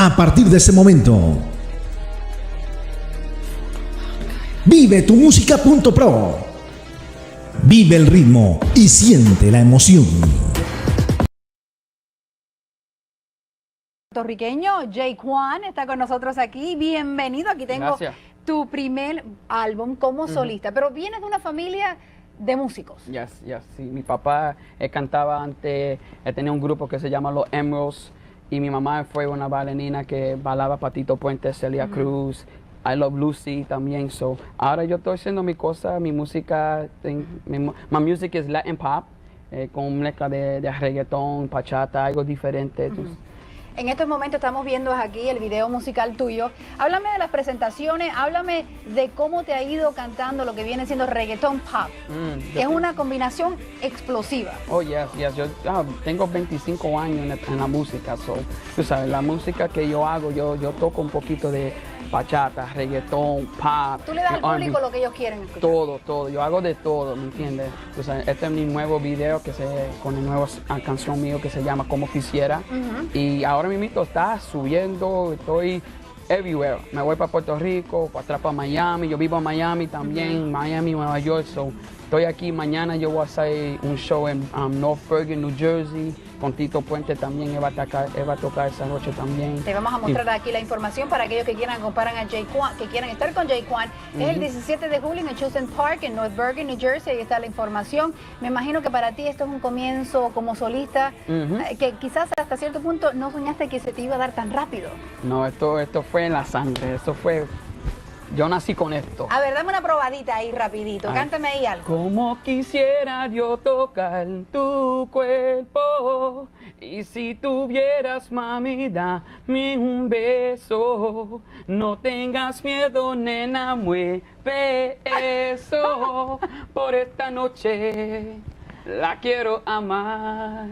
A partir de ese momento, vivetumusica.pro. Vive el ritmo y siente la emoción. Puertorriqueño Jay Juan está con nosotros aquí. Bienvenido. Aquí tengo tu primer álbum como solista, pero vienes de una familia de músicos. Sí. Mi papá cantaba antes, tenía un grupo que se llama Los Emeralds, y mi mamá fue una bailarina que bailaba Patito Puente, Celia Cruz, I Love Lucy también. So, ahora yo estoy haciendo mi cosa, mi música, my music is Latin pop, con mezcla de reggaetón, bachata, algo diferente. En estos momentos estamos viendo aquí el video musical tuyo. Háblame de las presentaciones, háblame de cómo te ha ido cantando lo que viene siendo reggaetón pop. Es una combinación explosiva. Oh, yes. Yo tengo 25 años en la música. So, tú sabes, la música que yo hago, yo toco un poquito de bachata, reggaetón, pop. Tú le das al público lo que ellos quieren escuchar. Todo. Yo hago de todo, ¿me entiendes? O sea, este es mi nuevo video con el nuevo canción mío que se llama Como Quisiera. Y ahora mismo está subiendo, estoy everywhere. Me voy para Puerto Rico, para atrás para Miami. Yo vivo en Miami también, Miami, Nueva York. So, estoy aquí. Mañana yo voy a hacer un show en North Bergen, New Jersey. Con Tito Puente también, él va a tocar esa noche también. Te vamos a mostrar aquí la información para aquellos que quieran comparar a Jay Juan, que quieran estar con Jay Juan. Es el 17 de julio en el Chosen Park en North Bergen, New Jersey. Ahí está la información. Me imagino que para ti esto es un comienzo como solista, que quizás hasta cierto punto no soñaste que se te iba a dar tan rápido. No, esto fue en la sangre, esto fue... Yo nací con esto. A ver, dame una probadita ahí rapidito. Cántame ahí algo. Como quisiera yo tocar tu cuerpo, y si tuvieras, mami, dame un beso. No tengas miedo, nena, mueve eso. Por esta noche la quiero amar.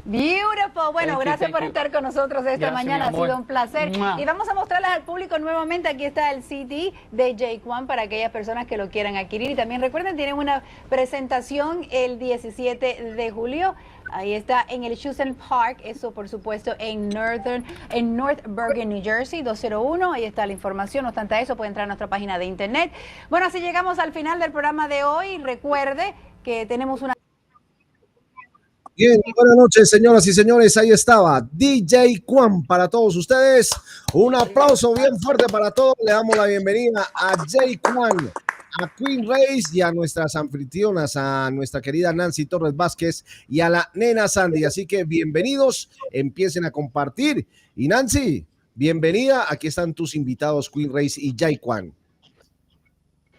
Beautiful. Bueno, gracias por estar con nosotros esta mañana. Ha sido un placer. Y vamos a mostrarles al público nuevamente. Aquí está el CD de Jay Juan para aquellas personas que lo quieran adquirir. Y también recuerden, tienen una presentación el 17 de julio. Ahí está en el Chosen Park, eso por supuesto en North Bergen, New Jersey, 201. Ahí está la información. No obstante eso, puede entrar a nuestra página de internet. Bueno, así llegamos al final del programa de hoy. Recuerde que tenemos una... Bien, buenas noches, señoras y señores. Ahí estaba DJ Juan para todos ustedes. Un aplauso bien fuerte para todos. Le damos la bienvenida a Jay Juan, a Queen Race y a nuestras anfitrionas, a nuestra querida Nancy Torres Vázquez y a la nena Sandy. Así que bienvenidos, empiecen a compartir. Y Nancy, bienvenida. Aquí están tus invitados, Queen Race y Jay Juan.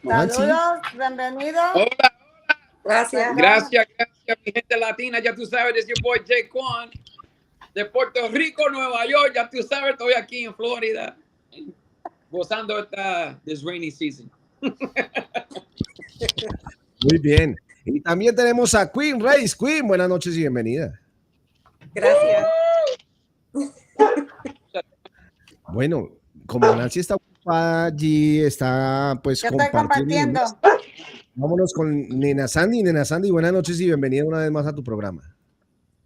Saludos, bienvenidos. Hola. Gracias, mi gente latina. Ya tú sabes, es your boy Jay Juan de Puerto Rico, Nueva York. Ya tú sabes, estoy aquí en Florida gozando this rainy season. Muy bien. Y también tenemos a Queen Race. Queen, buenas noches y bienvenida. Gracias. Bueno, como Nancy está ocupada allí, está pues compartiendo. Vámonos con Nena Sandy. Nena Sandy, buenas noches y bienvenida una vez más a tu programa.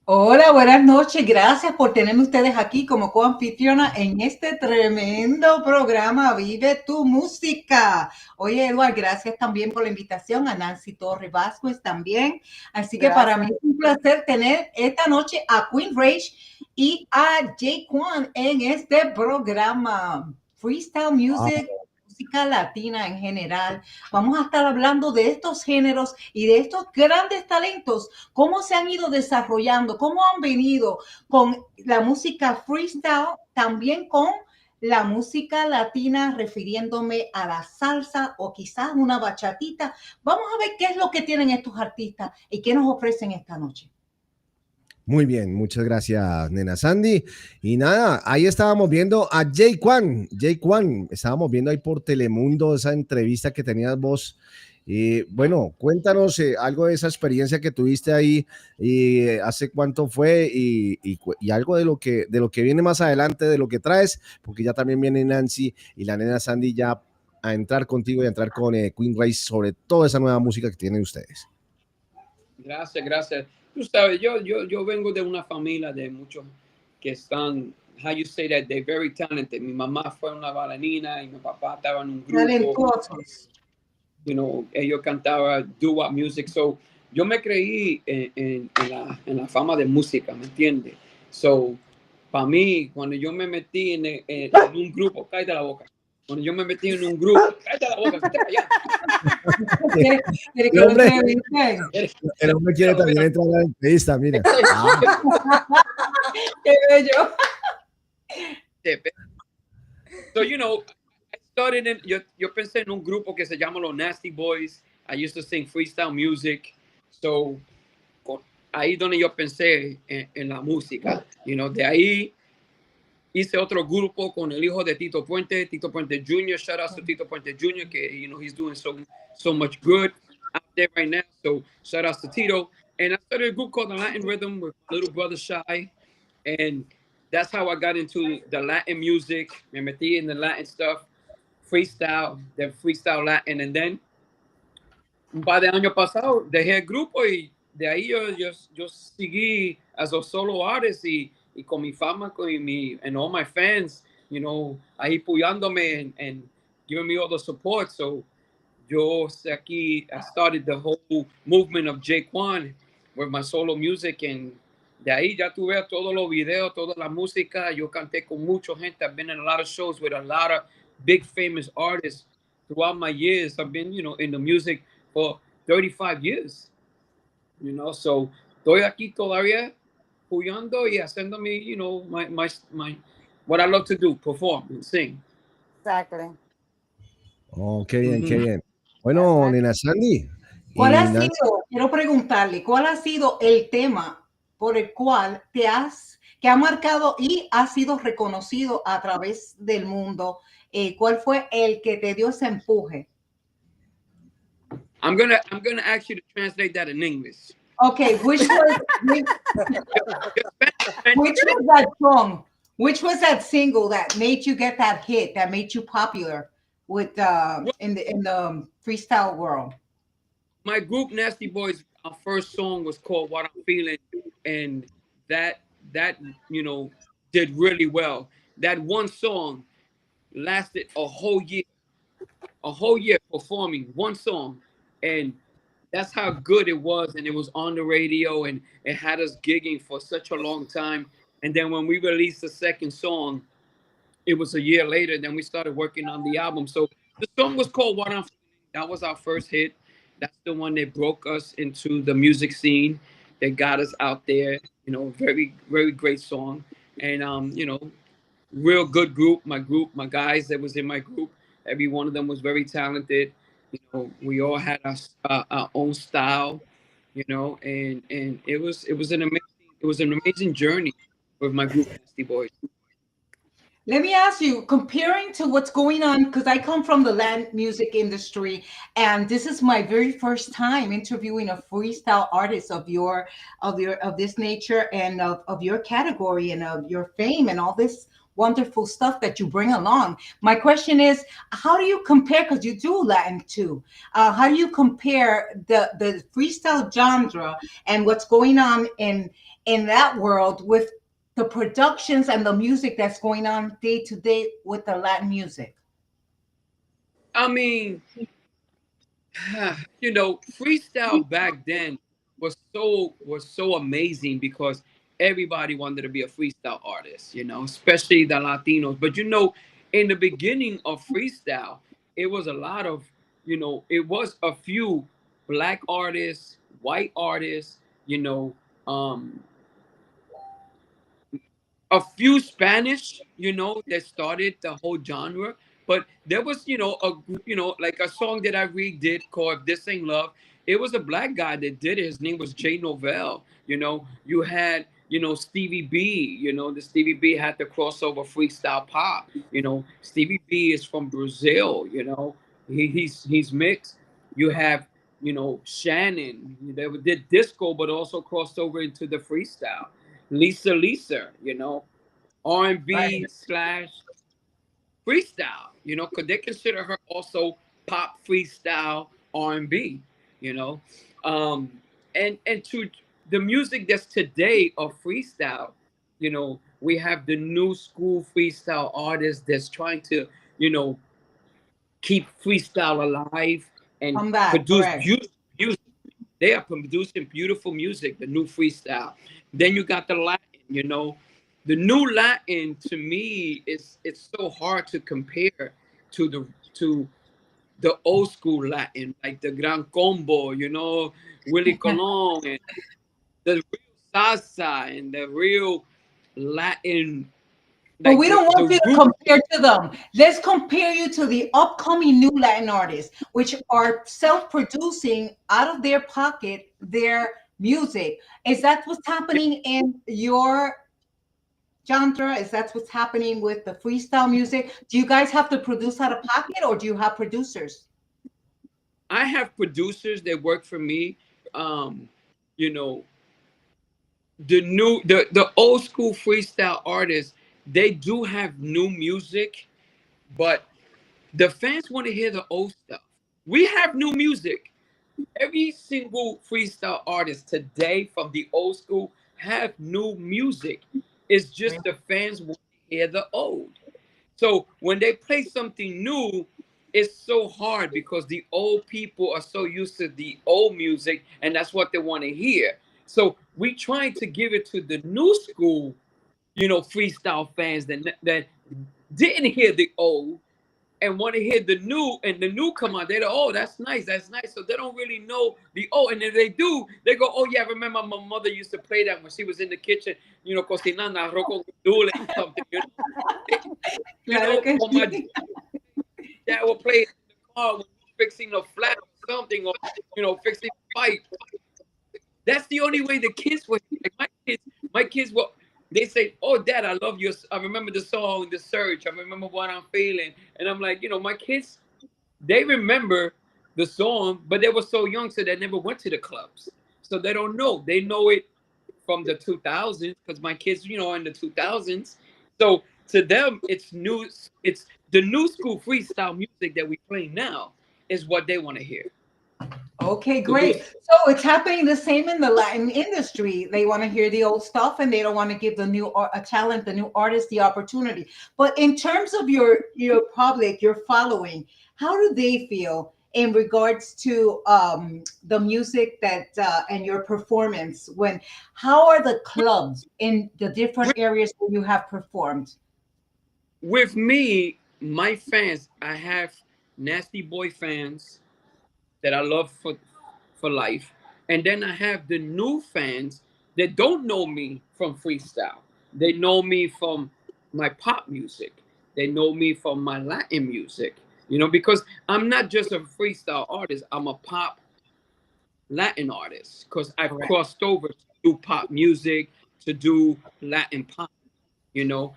Hola, buenas noches. Gracias por tenerme ustedes aquí como coanfitriona en este tremendo programa Vive tu Música. Oye, Eduard, gracias también por la invitación, a Nancy Torres Vázquez también. Así que para mí es un placer tener esta noche a Queen Rage y a Jay Juan en este programa. Freestyle Music, música latina en general. Vamos a estar hablando de estos géneros y de estos grandes talentos, cómo se han ido desarrollando, cómo han venido con la música freestyle, también con la música latina, refiriéndome a la salsa o quizás una bachatita. Vamos a ver qué es lo que tienen estos artistas y qué nos ofrecen esta noche. Muy bien, muchas gracias, Nena Sandy. Y nada, ahí estábamos viendo a Jay Juan. Jay Juan, estábamos viendo ahí por Telemundo esa entrevista que tenías vos. Bueno, cuéntanos algo de esa experiencia que tuviste ahí, hace cuánto fue y algo de lo que viene más adelante, de lo que traes, porque ya también viene Nancy y la Nena Sandy ya a entrar contigo y a entrar con Queen Race sobre toda esa nueva música que tienen ustedes. Gracias. Tú sabes, yo vengo de una familia de muchos que están how you say that, they're very talented. Mi mamá fue una bailarina y mi papá estaba en un grupo. Talentosos. You know, ellos cantaban doo-wop music. So, yo me creí en la fama de música, ¿me entiendes? So, para mí, cuando yo me metí en un grupo, cállate la boca. Cuando yo me metí en un grupo, cállate la boca, que te callas. ¿Quiere que lo entrevisten? El hombre quiere también entrar a la entrevista, mira. Qué bello. So, you know, I started yo pensé en un grupo que se llama los Nasty Boys. I used to sing freestyle music. So, ahí donde yo pensé en la música. You know, de ahí hice otro grupo con el hijo de Tito Puente Jr. Shout out to Tito Puente Jr. que, you know, he's doing so much good out there right now. So, shout out to Tito. And I started a group called the Latin Rhythm with my little brother Shy. And that's how I got into the Latin music. Me metí in the Latin stuff, freestyle, then freestyle Latin. And then, un par de años pasado, dejé el grupo y de ahí yo seguí as a solo artist y con mi fama, and all my fans, you know, ahí apoyándome and giving me all the support. So, yo aquí, I started the whole movement of Jay Quan with my solo music, and de ahí ya tuve todos los videos, toda la música. Yo canté con mucha gente. I've been in a lot of shows with a lot of big famous artists throughout my years. I've been, you know, in the music for 35 years, you know, so estoy aquí todavía jugando y haciendo mi, you know, my what I love to do, perform and sing. Exactly. Oh, qué bien, qué bien. Bueno, Nena Sandy. Quiero preguntarle, ¿cuál ha sido el tema por el cual que ha marcado y ha sido reconocido a través del mundo? ¿Cuál fue el que te dio ese empuje? I'm gonna ask you to translate that in English. Okay, which was that song? Which was that single that made you get that hit, that made you popular with in the freestyle world? My group Nasty Boys, our first song was called What I'm Feeling, and that you know did really well. That one song lasted a whole year performing one song, and that's how good it was. And it was on the radio, and it had us gigging for such a long time. And then when we released the second song, it was a year later. Then we started working on the album. So the song was called What I'm Feeling. That was our first hit. That's the one that broke us into the music scene, that got us out there. You know, very, very great song. And you know, real good group. My guys that was in my group, every one of them was very talented. You know, we all had our own style. You know, and it was an amazing journey with my group Nasty Boys. Let me ask you, comparing to what's going on, because I come from the Latin music industry, and this is my very first time interviewing a freestyle artist of this nature and of your category and of your fame and all this wonderful stuff that you bring along. My question is, how do you compare, because you do Latin too, how do you compare the freestyle genre and what's going on in that world with the productions and the music that's going on day to day with the Latin music? I mean, you know, freestyle back then was so amazing because everybody wanted to be a freestyle artist, you know, especially the Latinos. But you know, in the beginning of freestyle, it was a lot of, you know, it was a few black artists, white artists, you know, a few Spanish, you know, that started the whole genre. But there was, you know, like a song that I redid called "This Ain't Love." It was a black guy that did it. His name was Jay Novell. You know, you had, you know, Stevie B. You know, the Stevie B had the crossover freestyle pop. You know, Stevie B is from Brazil. You know, he's mixed. You have, you know, Shannon. They did disco, but also crossed over into the freestyle. Lisa, you know, R&B slash freestyle, you know, because they consider her also pop freestyle R&B, you know, and to the music that's today of freestyle, you know, We have the new school freestyle artists that's trying to, keep freestyle alive and Come back, produce correct. beautiful music. They are producing beautiful music, the new freestyle. Then you got the Latin. The new Latin to me it's so hard to compare to the old school Latin, like the Gran Combo, Willie Colon, and the real salsa and the real Latin, But like we the don't want the you to root. compare to them. Let's compare you to the upcoming new Latin artists, which are self-producing out of their pocket their music. Is that what's happening in your genre? Is that what's happening with the freestyle music? Do you guys have to produce out of pocket, or do you have producers? I have producers that work for me. You know, the old school freestyle artists, they do have new music, but the fans want to hear the old stuff. We have new music. Every single freestyle artist today from the old school have new music. It's just the fans want to hear the old. So when they play something new, it's so hard because the old people are so used to the old music and that's what they want to hear. So we trying to give it to the new school, freestyle fans that didn't hear the old and want to hear the new, and the new come out. They're like, oh, that's nice. So they don't really know the old, and if they do, they go, oh yeah, I remember my mother used to play that when she was in the kitchen, cocinando arroz con gandules or something. Or my dad would play it in the car when fixing a flat or something, or fixing a fight. That's the only way the kids were. Like my kids were. They say, "Oh, Dad, I love you. I remember the song, The Search. I remember what I'm feeling." And I'm like, my kids, they remember the song, but they were so young, so they never went to the clubs, so they don't know. They know it from the 2000s because my kids, in the 2000s. So to them, it's new. It's the new school freestyle music that we play now is what they want to hear. Okay, great. So it's happening the same in the Latin industry. They want to hear the old stuff and they don't want to give the new talent, the new artist, the opportunity. But in terms of your public, your following, how do they feel in regards to the music that and your performance? How are the clubs in the different areas where you have performed? With me, my fans, I have Nasty Boy fans that I love for life. And then I have the new fans that don't know me from freestyle. They know me from my pop music. They know me from my Latin music. Because I'm not just a freestyle artist, I'm a pop Latin artist because I've crossed over to do pop music, to do Latin pop, Latin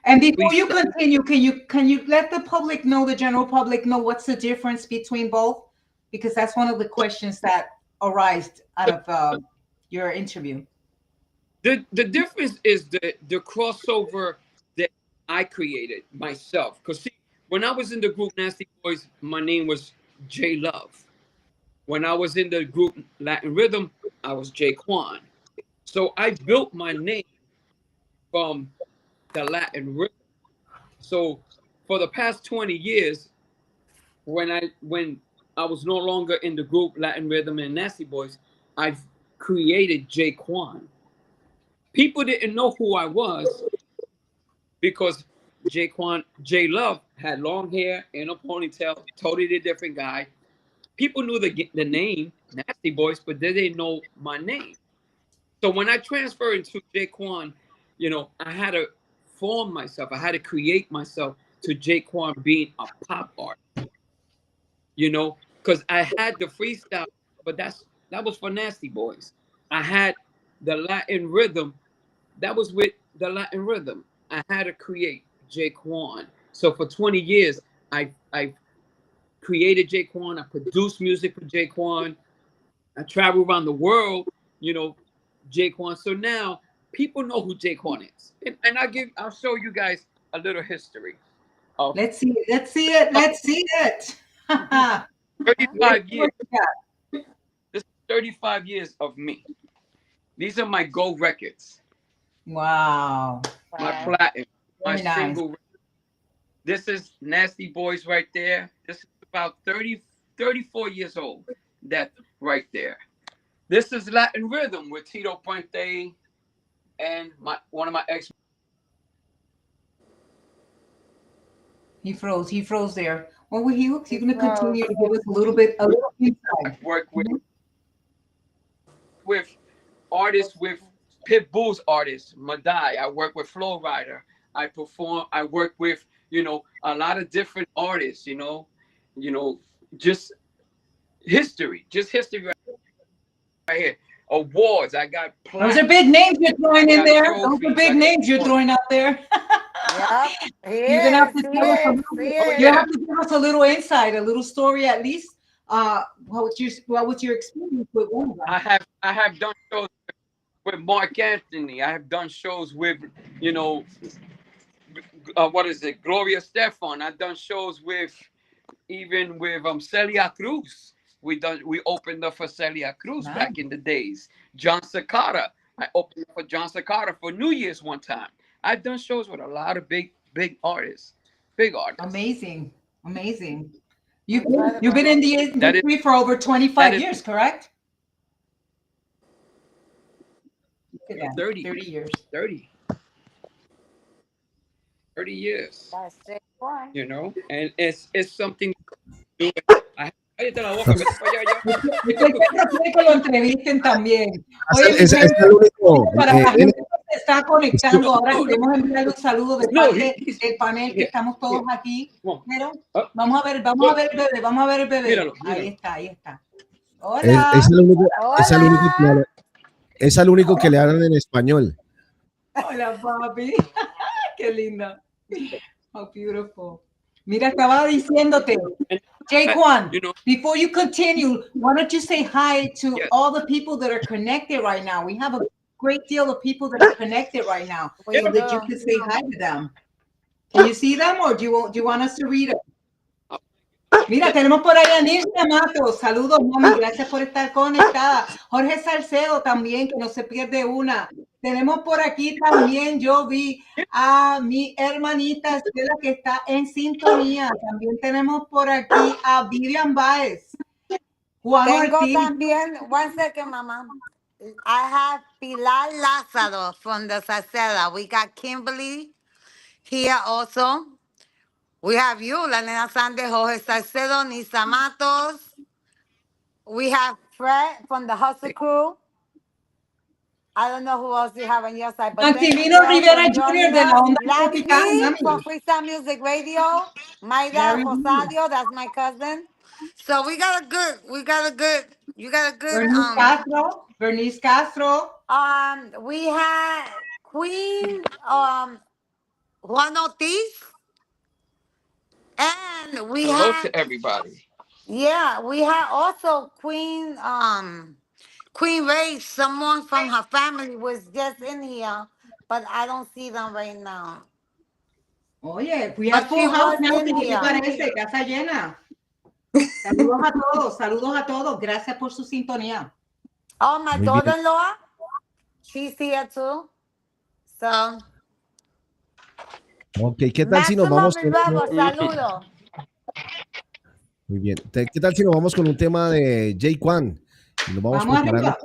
And before you freestyle. continue, can you let the public know, the general public know, what's the difference between both? Because that's one of the questions that arise out of your interview. The difference is the crossover that I created myself. Because see, when I was in the group Nasty Boys, my name was J Love. When I was in the group Latin Rhythm, I was J Quan. So I built my name from the Latin Rhythm. So for the past 20 years, when I was no longer in the group Latin Rhythm and Nasty Boys, I've created J Quan. People didn't know who I was because J Love had long hair and a ponytail, totally different guy. People knew the name Nasty Boys, but they didn't know my name. So when I transferred into J Quan, I had to form myself. I had to create myself to J Quan being a pop artist. Because I had the freestyle, but that was for Nasty Boys. I had the Latin rhythm, that was with the Latin rhythm. I had to create J Quan. So for 20 years, I created J Quan. I produced music for J Quan. I travel around the world, J Quan. So now people know who J Quan is, and I'll show you guys a little history. Let's see it. Let's see it. Let's see it. 35 years. This is 35 years of me. These are my gold records. Wow. My platinum, my Very nice. single. This is Nasty Boys right there. This is about 34 years old. That right there. This is Latin Rhythm with Tito Puente and one of my ex. He froze there. What were you going to continue to give us a little insight? I work with artists, with Pitbull's artists, Madai. I work with Flow Rider. I work with, a lot of different artists, just history right here. Awards. I got those are big names you're throwing in there. Those are big names you're throwing out there. You're gonna have to give us a little insight, a little story at least. What was your experience with one? I have done shows with Mark Anthony. I have done shows with, Gloria Stefan. I've done shows with Celia Cruz. We opened up for Celia Cruz back in the days. John Cicada. I opened up for John Cicada for New Year's one time. I've done shows with a lot of big artists. Big artists. Amazing. You've been in the industry for over 25 years, correct? 30 years. 30 years. That's it. And it's something. Lo entrevisten también. Oye, es el único. Para la gente que se está conectando, ahora queremos enviarle un saludo de parte del panel que estamos todos aquí. Pero vamos a ver el bebé. Míralo. Ahí está. Hola. Es el único que le hablan en español. Hola, papi. Qué linda. How beautiful. Mira, estaba diciéndote, Jaquan, before you continue, why don't you say hi to all the people that are connected right now? We have a great deal of people that are connected right now, so that you can say hi to them. Can you see them, or do you want us to read them? Mira, tenemos por ahí a Nirsa Matos. Saludos, mami. Gracias por estar conectada. Jorge Salcedo también, que no se pierde una. Tenemos por aquí también, yo vi a mi hermanita Estela, que está en sintonía. También tenemos por aquí a Vivian Baez. Juan Ortiz. También, one second, mamá. I have Pilar Lázaro from the Salceda. We got Kimberly here also. We have you, La Nena Sande, Jorge Salcedo, Nisa Matos. We have Fred from the Hustle Crew. I don't know who else you have on your side. But Antivino Rivera Jr. de la Onda Tropical from Freestyle Music Radio. Maida Rosario, that's my cousin. So we got a good. Bernice Castro. We had Queen Juan Ortiz. And we Hello had to everybody. Yeah, we had also Queen Ray. Someone from her family was just in here, but I don't see them right now. Oye, we have full house now. ¿Qué parece? Casa llena. Saludos a todos. Gracias por su sintonía. Oh, my daughter-in-law, she's here too. So. Ok, ¿qué tal si nos vamos con... Saludos. Muy bien. ¿Qué tal si nos vamos con un tema de Jaquan? Y nos vamos preparando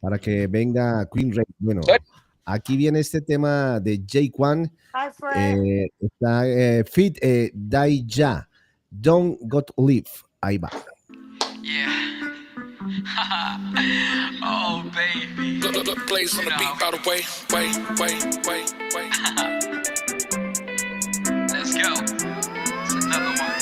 para que venga Queen Ray. Bueno, aquí viene este tema de Jaquan. Está Fit Daija. Don't Got Live. Ahí va. Yeah. Oh, baby. Plays on the beat, by the way. Wait. Let's go. It's another one.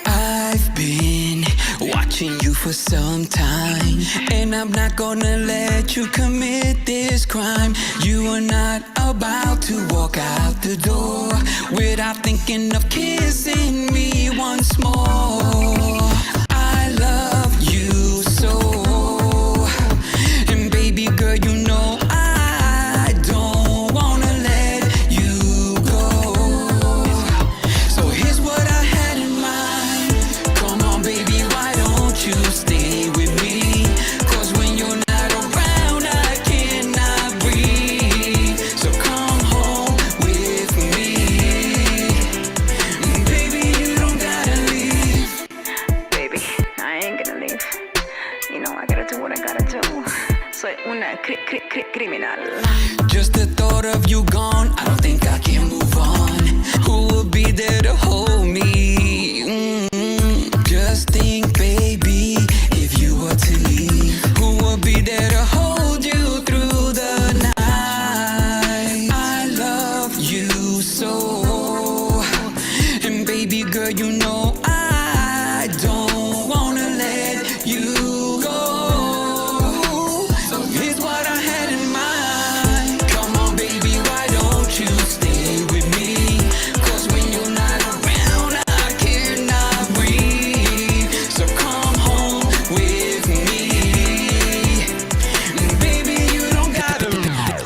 I've been watching you for some time, and I'm not gonna let you commit this crime. You are not about to walk out the door without thinking of kissing me once more. I love you so, and baby girl, you know I don't wanna let you go. So here's what I had in mind. Come on, baby, why don't you stay with me? 'Cause when you're not around, I cannot breathe. I don't think I can move on. Who will be there to hold me? Just think, baby, if you were to leave, who will be there to hold you through the night? I love you so, and baby girl, you know I don't wanna let you go. So here's what I had in mind. Come on, baby, why don't you stay with me? 'Cause when you're not around, I cannot breathe. So come home with me. Baby, you don't gotta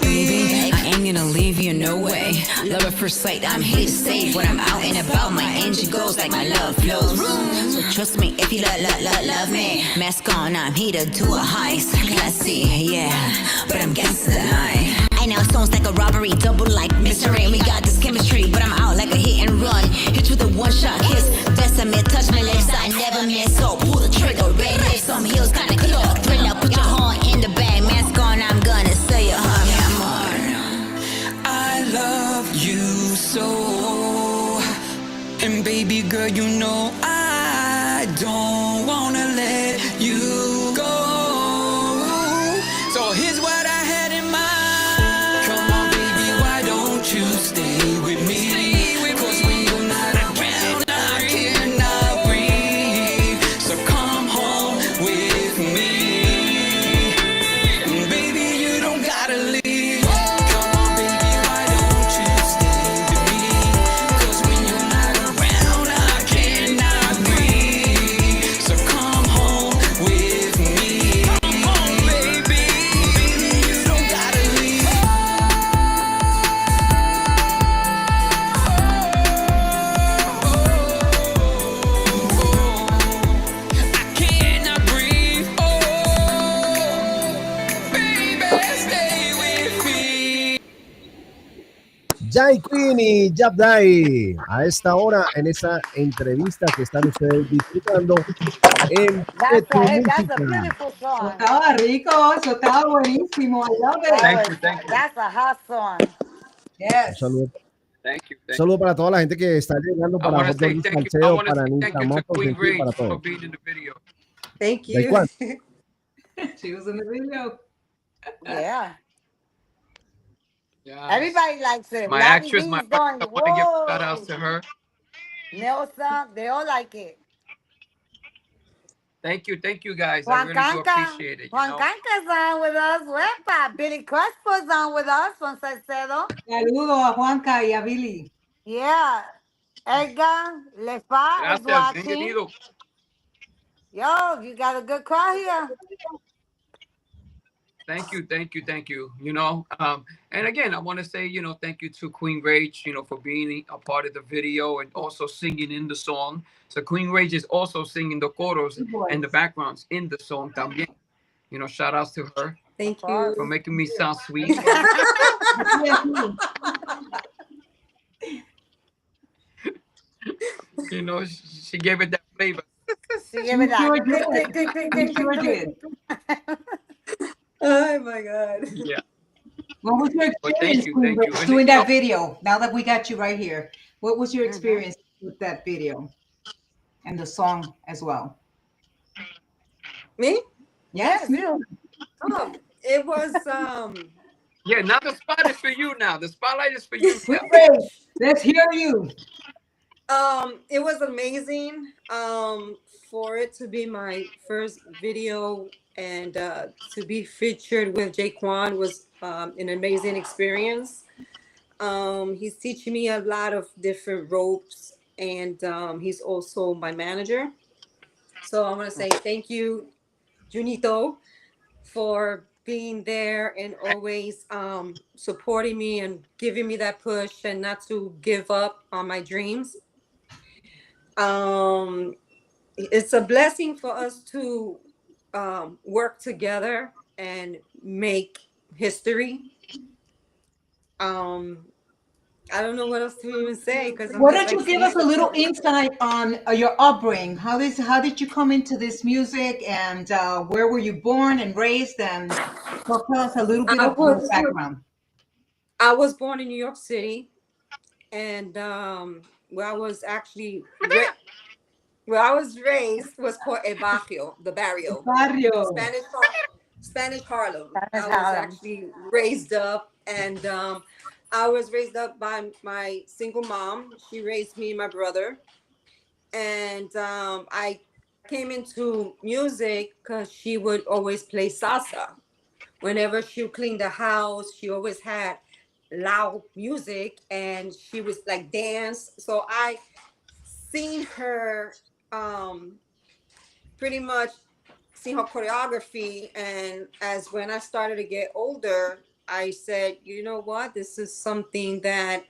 leave. I ain't gonna leave you, no way. Love at first sight, I'm here to stay. When I'm out and about, my energy goes like my love flows. So trust me if you love me. Mask on, I'm here to do a heist. Classy, yeah, but I'm gangsta tonight. I know it sounds like a robbery, double like mystery. We got this chemistry, but I'm out like a hit and run. Hit you with a one-shot kiss. Besame, touch my lips, I never miss. So pull the trigger, red lips, some heels, kinda clear. Thriller, put your horn in the bag. Mask on, I'm gonna say your heart, come on. I love you so, and baby girl, you know I don't wanna let you go. So here's what I had in mind. Come on, baby, why don't you stay with me? 'Cause when you're not around, I cannot breathe. So come home with me. Baby, you don't gotta leave. Come on, baby, why don't you stay with me? 'Cause when you're not around, I cannot breathe. So come home with me. Come on, baby. Baby, you don't gotta leave. I cannot breathe. Oh, baby, stay with me. Jai Queen y Jab Dai, a esta hora, en esta entrevista que están ustedes disfrutando en That's Tu that's a Música. beautiful Eso song. estaba rico, eso estaba buenísimo. I love it. Thank you, thank you, That's a hot song. Un Yes. saludo, thank you. un saludo para toda la gente que está llegando, I para want to say Jorge thank you. I Salcedo, want to para say thank Nita you to Matos, Queen en fin, para Rage for todos. being in the video. Thank ¿De you. cuál? She was in the video. Yeah. Yeah. Everybody likes it. My Latin actress, my B's wife, going, I want to give shout whoa. outs to her. Nelson, they all like it. Thank you guys. I Juan really do Canca. appreciate it. You Juan know? Canca's on with us. Wepa. Billy Crespo's on with us from Salcedo. Saludos a Juanca y a Billy. Yeah. Edgar Lefa is Gracias, watching. bienvenido. Yo, you got a good crowd here. Thank you. You know, and again, I want to say, you know, thank you to Queen Rage, you know, for being a part of the video and also singing in the song. So Queen Rage is also singing the choros and the backgrounds in the song también. You know, shout outs to her. Thank For you. making me sound sweet. You know, she gave it that flavor. She gave it Sure did. Oh my God. Yeah. What was your But experience thank you. doing that video? Now that we got you right here, what was your experience with that video and the song as well? Me? Yes. It was Yeah, now the spot is for you now. The spotlight is for you. Let's hear you. it was amazing for it to be my first video and to be featured with Jaquan was an amazing experience. He's teaching me a lot of different ropes and he's also my manager. So I want to say thank you, Junito, for being there and always supporting me and giving me that push and not to give up on my dreams. It's a blessing for us to work together and make history. I don't know what else to even say because Why don't you give us a little insight on your upbringing? How did you come into this music, and where were you born and raised? And tell us a little bit of your background. I was born in New York City, and where I was actually where I was raised was called El Barrio, the barrio, Spanish Harlem. I was actually raised up, and I was raised up by my single mom. She raised me and my brother, and I came into music because she would always play salsa. Whenever she would clean the house, she always had loud music, and she was like dance. So I seen her pretty much seen her choreography, and as when I started to get older, I said, you know what, this is something that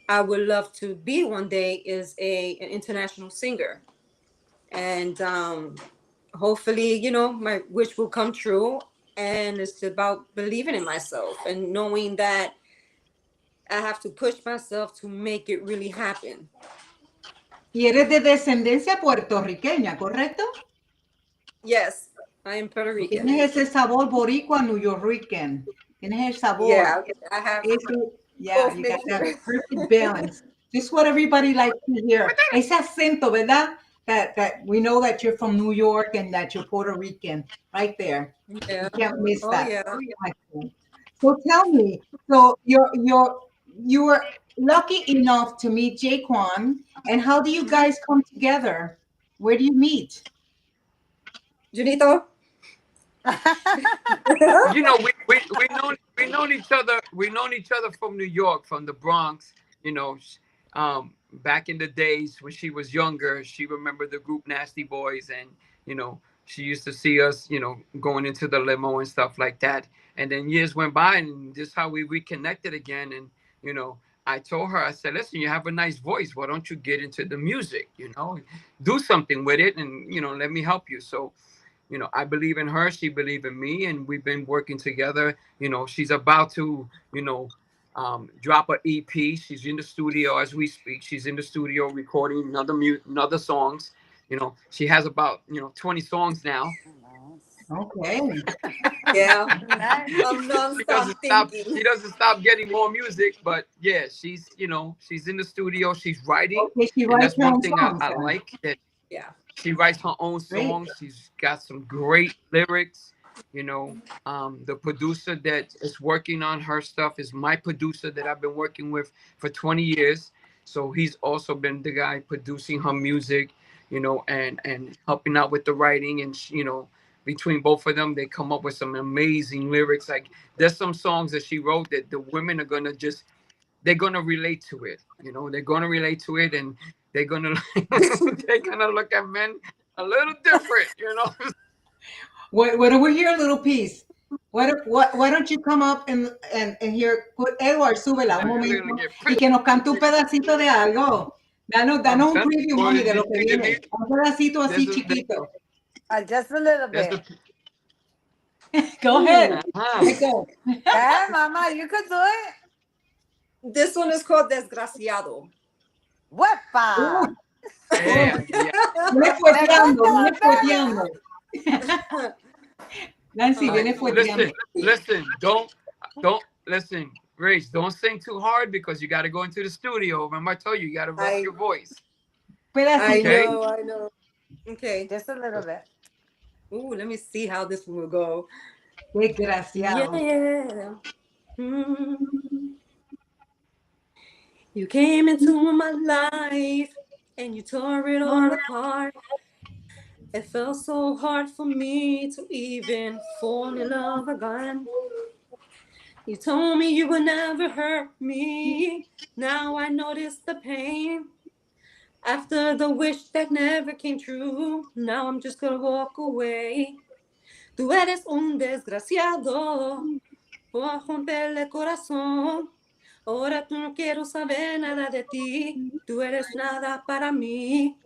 I would love to be one day, is an international singer. And hopefully, you know, my wish will come true. And it's about believing in myself and knowing that I have to push myself to make it really happen. Y eres de descendencia puertorriqueña, ¿correcto? Yes, I am Puerto Rican. Tienes ese sabor boricua, New Yorker. Tienes el sabor. Yeah, I have. Yeah, you got that perfect balance. Just what everybody likes to hear. Ese acento, ¿verdad? That we know that you're from New York and that you're Puerto Rican, right there. Yeah. You can't miss that. Yeah. So tell me, so you were lucky enough to meet Jaquan, and how do you guys come together? Where do you meet? Junito? You know, we known each other. We known each other from New York, from the Bronx. You know, back in the days when she was younger, she remembered the group Nasty Boys, and you know, she used to see us, you know, going into the limo and stuff like that. And then years went by, and this is how we reconnected again. And you know, I told her, I said, listen, you have a nice voice. Why don't you get into the music? You know, do something with it, and you know, let me help you. So. You know, I believe in her. She believed in me, and we've been working together. You know, she's about to, you know, drop an EP. She's in the studio as we speak. She's in the studio recording another songs. You know, she has about 20 songs now. Okay. Yeah. She doesn't stop getting more music, but yeah, she's in the studio. She's writing. Okay, she and that's one thing songs, I like that. Yeah. She writes her own songs. Great. She's got some great lyrics. You know, the producer that is working on her stuff is my producer that I've been working with for 20 years. So he's also been the guy producing her music, you know, and helping out with the writing. And, you know, between both of them, they come up with some amazing lyrics. Like there's some songs that she wrote that the women are going to they're going to relate to it. You know, they're going to relate to it, and they're going to look at men a little different, you know. Why don't we hear a little piece? Why don't you come up and hear, Edward, súbela un momento y que nos cante un pedacito de algo. Danos un preview, mami, de lo que viene. Un pedacito así chiquito. Just a little bit. Go ahead. Go. Yeah, mama, you could do it. This one is called Desgraciado. ¡Huepa! Viene fueteando. Nancy, viene fueteando. Listen, don't listen, Grace, don't sing too hard because you got to go into the studio. Remember I told you, you got to rock your voice. I know. Okay. Just a little bit. Ooh, let me see how this one will go. Desgraciado. Yeah. You came into my life and you tore it all apart. It felt so hard for me to even fall in love again. You told me you would never hurt me. Now I notice the pain. After the wish that never came true, now I'm just gonna walk away. Tú eres un desgraciado por romperle el corazón. Ahora tú no quiero saber nada de ti. Tú eres nada para mí.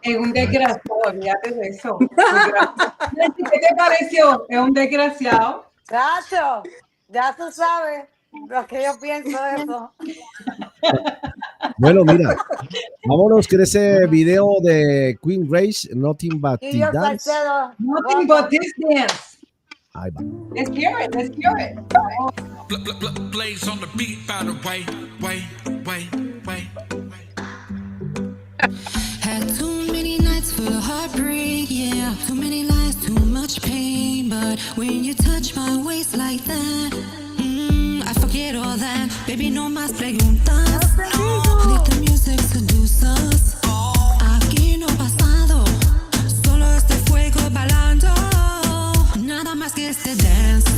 Es un desgraciado, olvídate de eso. ¿Qué te pareció? Es un desgraciado. Chacho, ya tú sabes lo que yo pienso de eso. Bueno, mira, vámonos con ese video de Queen Grace, Nothing But This Dance. Nothing But This Dance. Ahí va. Let's hear it. Let's hear it. Blaze on the beat, by the way. Had too many nights full of heartbreak, yeah. Too many lies, too much pain. But when you touch my waist like that, I forget all that. Baby, no más preguntas. No, let the music seduce us. Aquí no ha pasado, solo este fuego bailando. Nada más que este dance.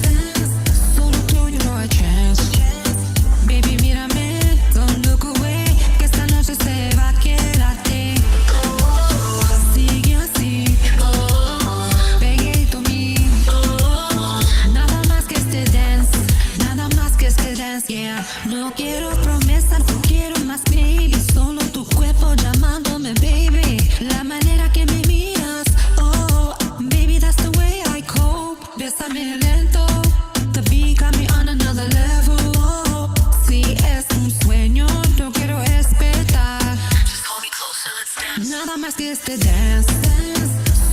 Solo tú, you know a chance. Baby, mírame, don't look away, que esta noche se va a quedarte. Sigue así, pegadito a mí. Nada más que este dance, nada más que este dance, yeah. No quiero promesas, no quiero más, baby. Solo tu cuerpo llamándome, baby. La manera que me miras, oh, baby, that's the way I cope. Bésame lento, the beat got me on another level. Si es un sueño, no quiero despertar. Just hold me closer, let's dance. Nada más que este dance.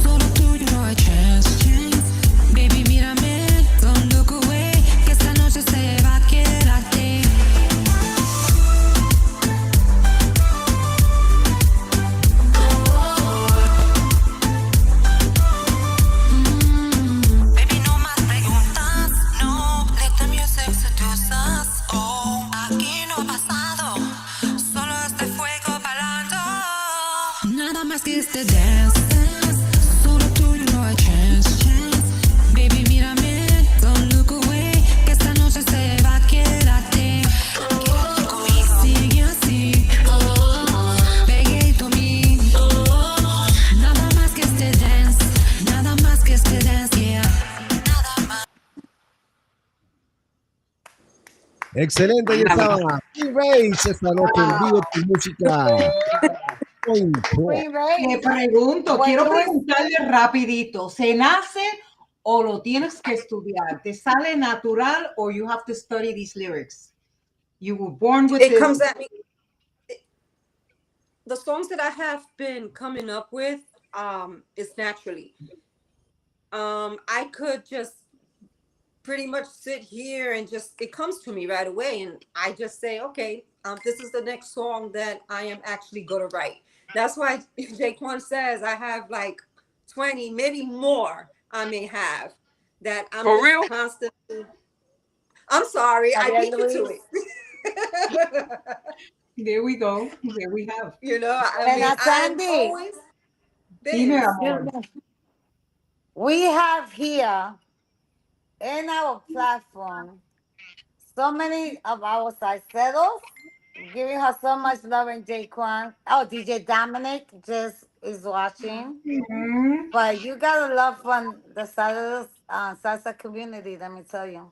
Solo tú, you know a chance. Baby, mírame, don't look away, que esta noche se va a quedarte. Baby, no más preguntas, no, let the music seduce us. Oh, aquí no ha pasado, solo este fuego bailando. Nada más que este dance, solo tú, you know a chance. Baby, mírame, don't look away, que esta noche se va a quedarte. Sigue así, pegadito a mí. Nada más que este dance, nada más que este dance, yeah. Excelente, ahí estaba V-Race esta noche en Vivo tu Música. Te pregunto, quiero preguntarle rapidito, ¿se nace o lo tienes que estudiar? ¿Te sale natural or you have to study these lyrics? You were born with It this. comes at me. The songs that I have been coming up with is naturally. I could just pretty much sit here and just, it comes to me right away, and I just say, okay, this is the next song that I am actually gonna write. That's why Jaquan says I have like 20, maybe more I may have, that I'm For just real? constantly. I'm sorry, I beat you to it. There we go. There we have. You know, I mean, I'm always Dime, amor. We have here in our platform so many of our salseros giving her so much love, and Jaquan. Oh, DJ Dominic just is watching. Mhm. But you got a love from the salsa community, let me tell you.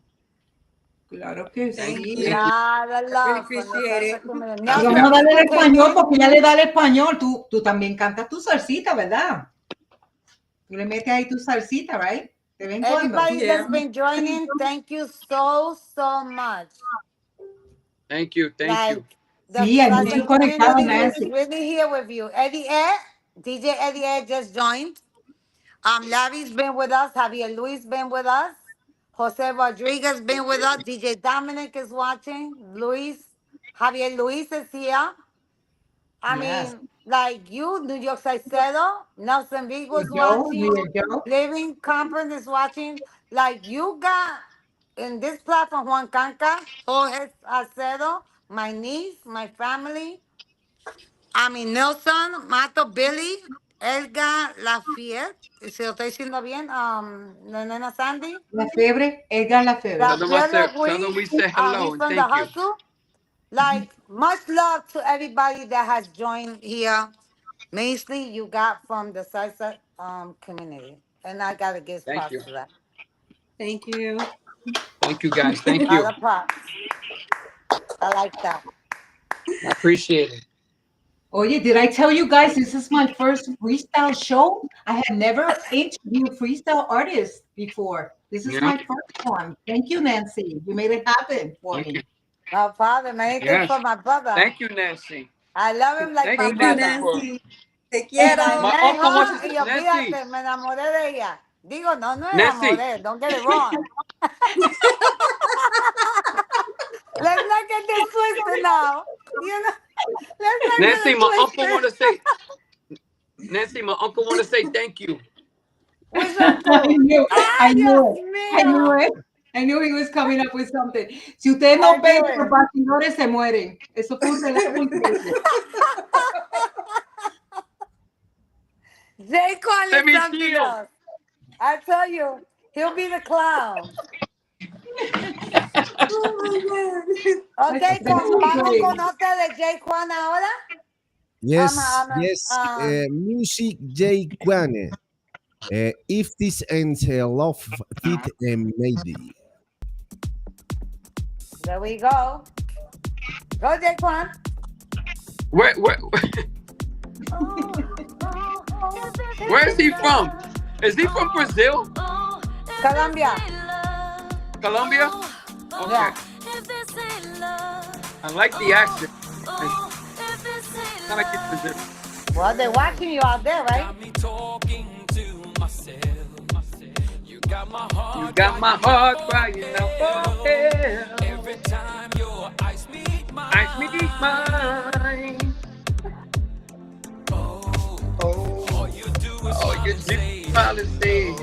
Claro que Thank sí. you. Lot of Really love from the appreciate salsa it. community. Y Nelson, vamos a darle el you came español in. porque ya le da el español. Tú también cantas tu salsita, ¿verdad? Tú le metes ahí tu salsita, right? De vez en cuando. Everybody Yeah. that's been joining, thank you so much. Thank you. Like, the Sí, hay salsa muchos conectados, community is Nancy. really here with you. Eddie Ed, DJ Eddie Ed just joined. Larry's been with us. Javier Luis been with us. Jose Rodriguez been with us. DJ Dominic is watching. Javier Luis is here. I Yes. mean, like you, New York Salcedo, Nelson Vigo was Joe, watching. Joe. Living Conference is watching. Like you got in this platform, Juan Canca, Jorge Salcedo, my niece, my family. I mean, Nelson, Mato, Billy, Edgar Lafayette. Si lo estoy diciendo bien, la nena Sandy. La Febre, Edgar La Febre. Tell them we say hello He's and from the thank you. hustle. Like, much love to everybody that has joined here. Mainly, you got from the salsa community. And I got to give Thank props you. to that. Thank you. Thank you, guys. Thank A you. lot of props. I like that. I appreciate it. Oye, did I tell you guys this is my first freestyle show? I had never interviewed freestyle artists before. This is my first one. Thank you, Nancy. You made it happen for Thank me. you. No problem. Anything Yes. for my brother. Thank you, Nancy. I love him like Thank my you, Thank you, brother. Nancy. Nancy. Te And I quiero. My met uncle her, wants y to Nancy. olvídate, me enamoré de ella. Digo, no era Nancy. model. Don't get it wrong. Let's not get this twisted now. You know, let's not Nancy, get it my uncle twisted. want to say. Nancy, my uncle want to say thank you. What's uncle? I knew Dios it. mío. I knew he was coming up with something. Si ustedes no ven, los bastidores se mueren. Eso fue un relajo increíble. Jay Quan Let is me something chill. else. I tell you, he'll be the clown. Okay, vamos con otra de Jay Quan ahora. Yes, music Jay Quan. If this ends love fit maybe. There we go. Go, Jay Quan. Where is he from? Is he from Brazil? Colombia. Colombia? Okay. Yeah. I like the accent. Well, they're watching you out there, right? You got my heart crying out for help. Every time your eyes meet mine. All you do is smile and say.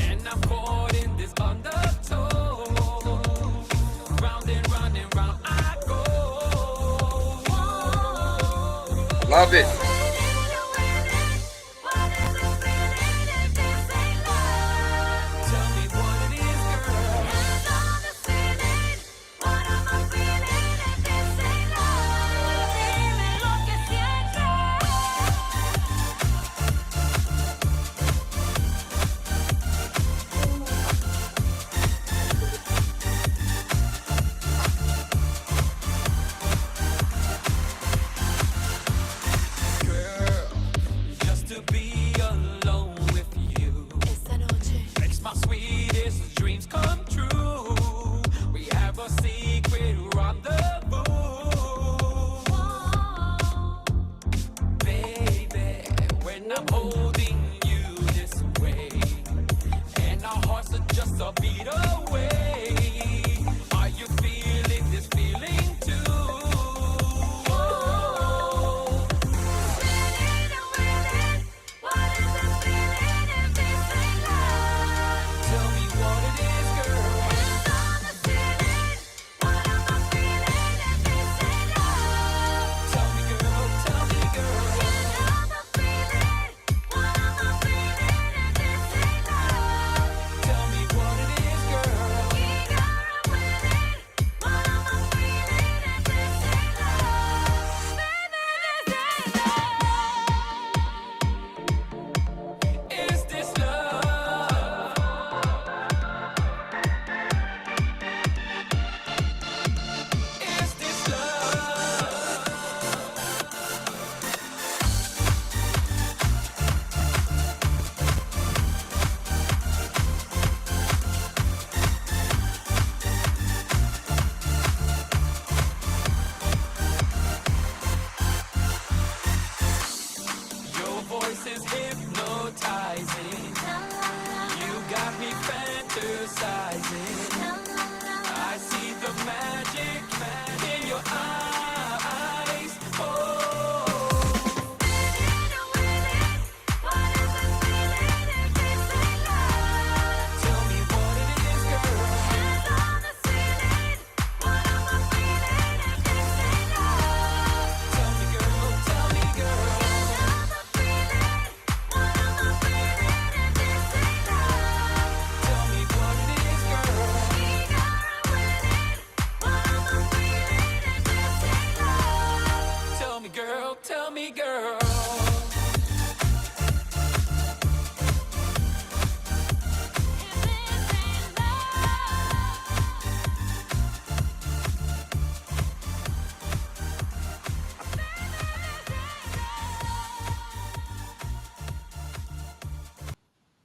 And I'm caught in this undertow. Round and round and round I go. Love it.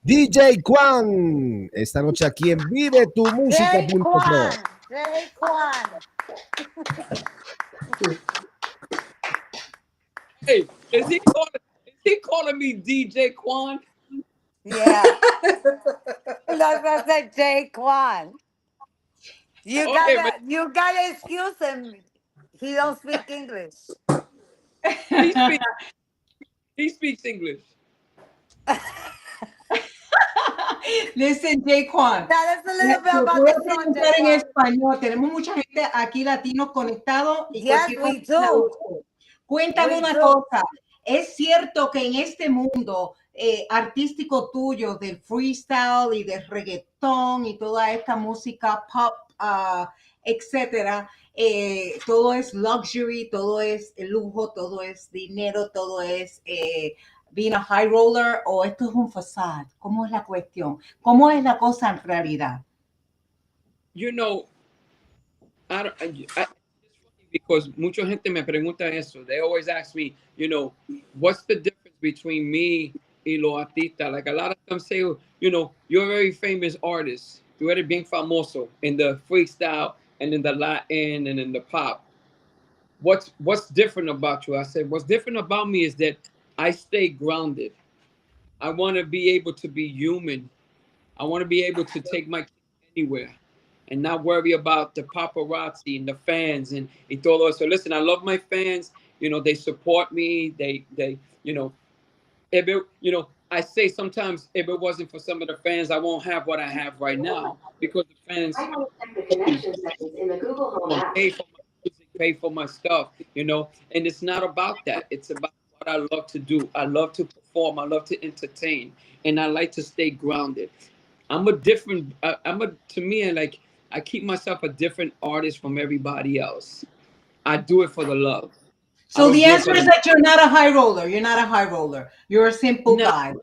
DJ Quan, esta noche aquí en vivetumusica.pro. Jay Quan. Hey, is he calling me DJ Quan? Yeah. That's like Jay Kwan. Okay, but You gotta excuse him. He don't speak English. he speaks he speaks English. Listen, Jaquan, Tell us a little bit te about voy the a song, preguntar en Jaquan. español. Tenemos mucha gente aquí latinos conectados y Yes, cualquier cosa we que do. traduce. Cuéntame We una do. cosa. ¿Es cierto que en este mundo artístico tuyo del freestyle y del reggaetón y toda esta música pop, etcétera, todo es luxury, todo es lujo, todo es dinero, todo es being a high roller, o esto es un facade? ¿Cómo es la cuestión? ¿Cómo es la cosa en realidad? You know, I don't. It's funny because mucha gente me pregunta eso. They always ask me, you know, what's the difference between me y los artistas? Like a lot of them say, you know, you're a very famous artist. Tú eres bien famoso in the freestyle and in the Latin and in the pop. What's different about you? I said, what's different about me is that I stay grounded. I want to be able to be human. I want to be able to take my kids anywhere and not worry about the paparazzi and the fans and todo eso. Listen, I love my fans. You know, they support me. They, you know, if it, you know, I say sometimes if it wasn't for some of the fans, I won't have what I have right now because the fans pay for my music, pay for my stuff, you know. And it's not about that. It's about what I love to do. I love to perform. I love to entertain, and I like to stay grounded. I'm a different. I'm a to me like I keep myself a different artist from everybody else. I do it for the love. I So don't the do it for answer is the. that you're not a high roller. You're not a high roller. You're a simple No, guy.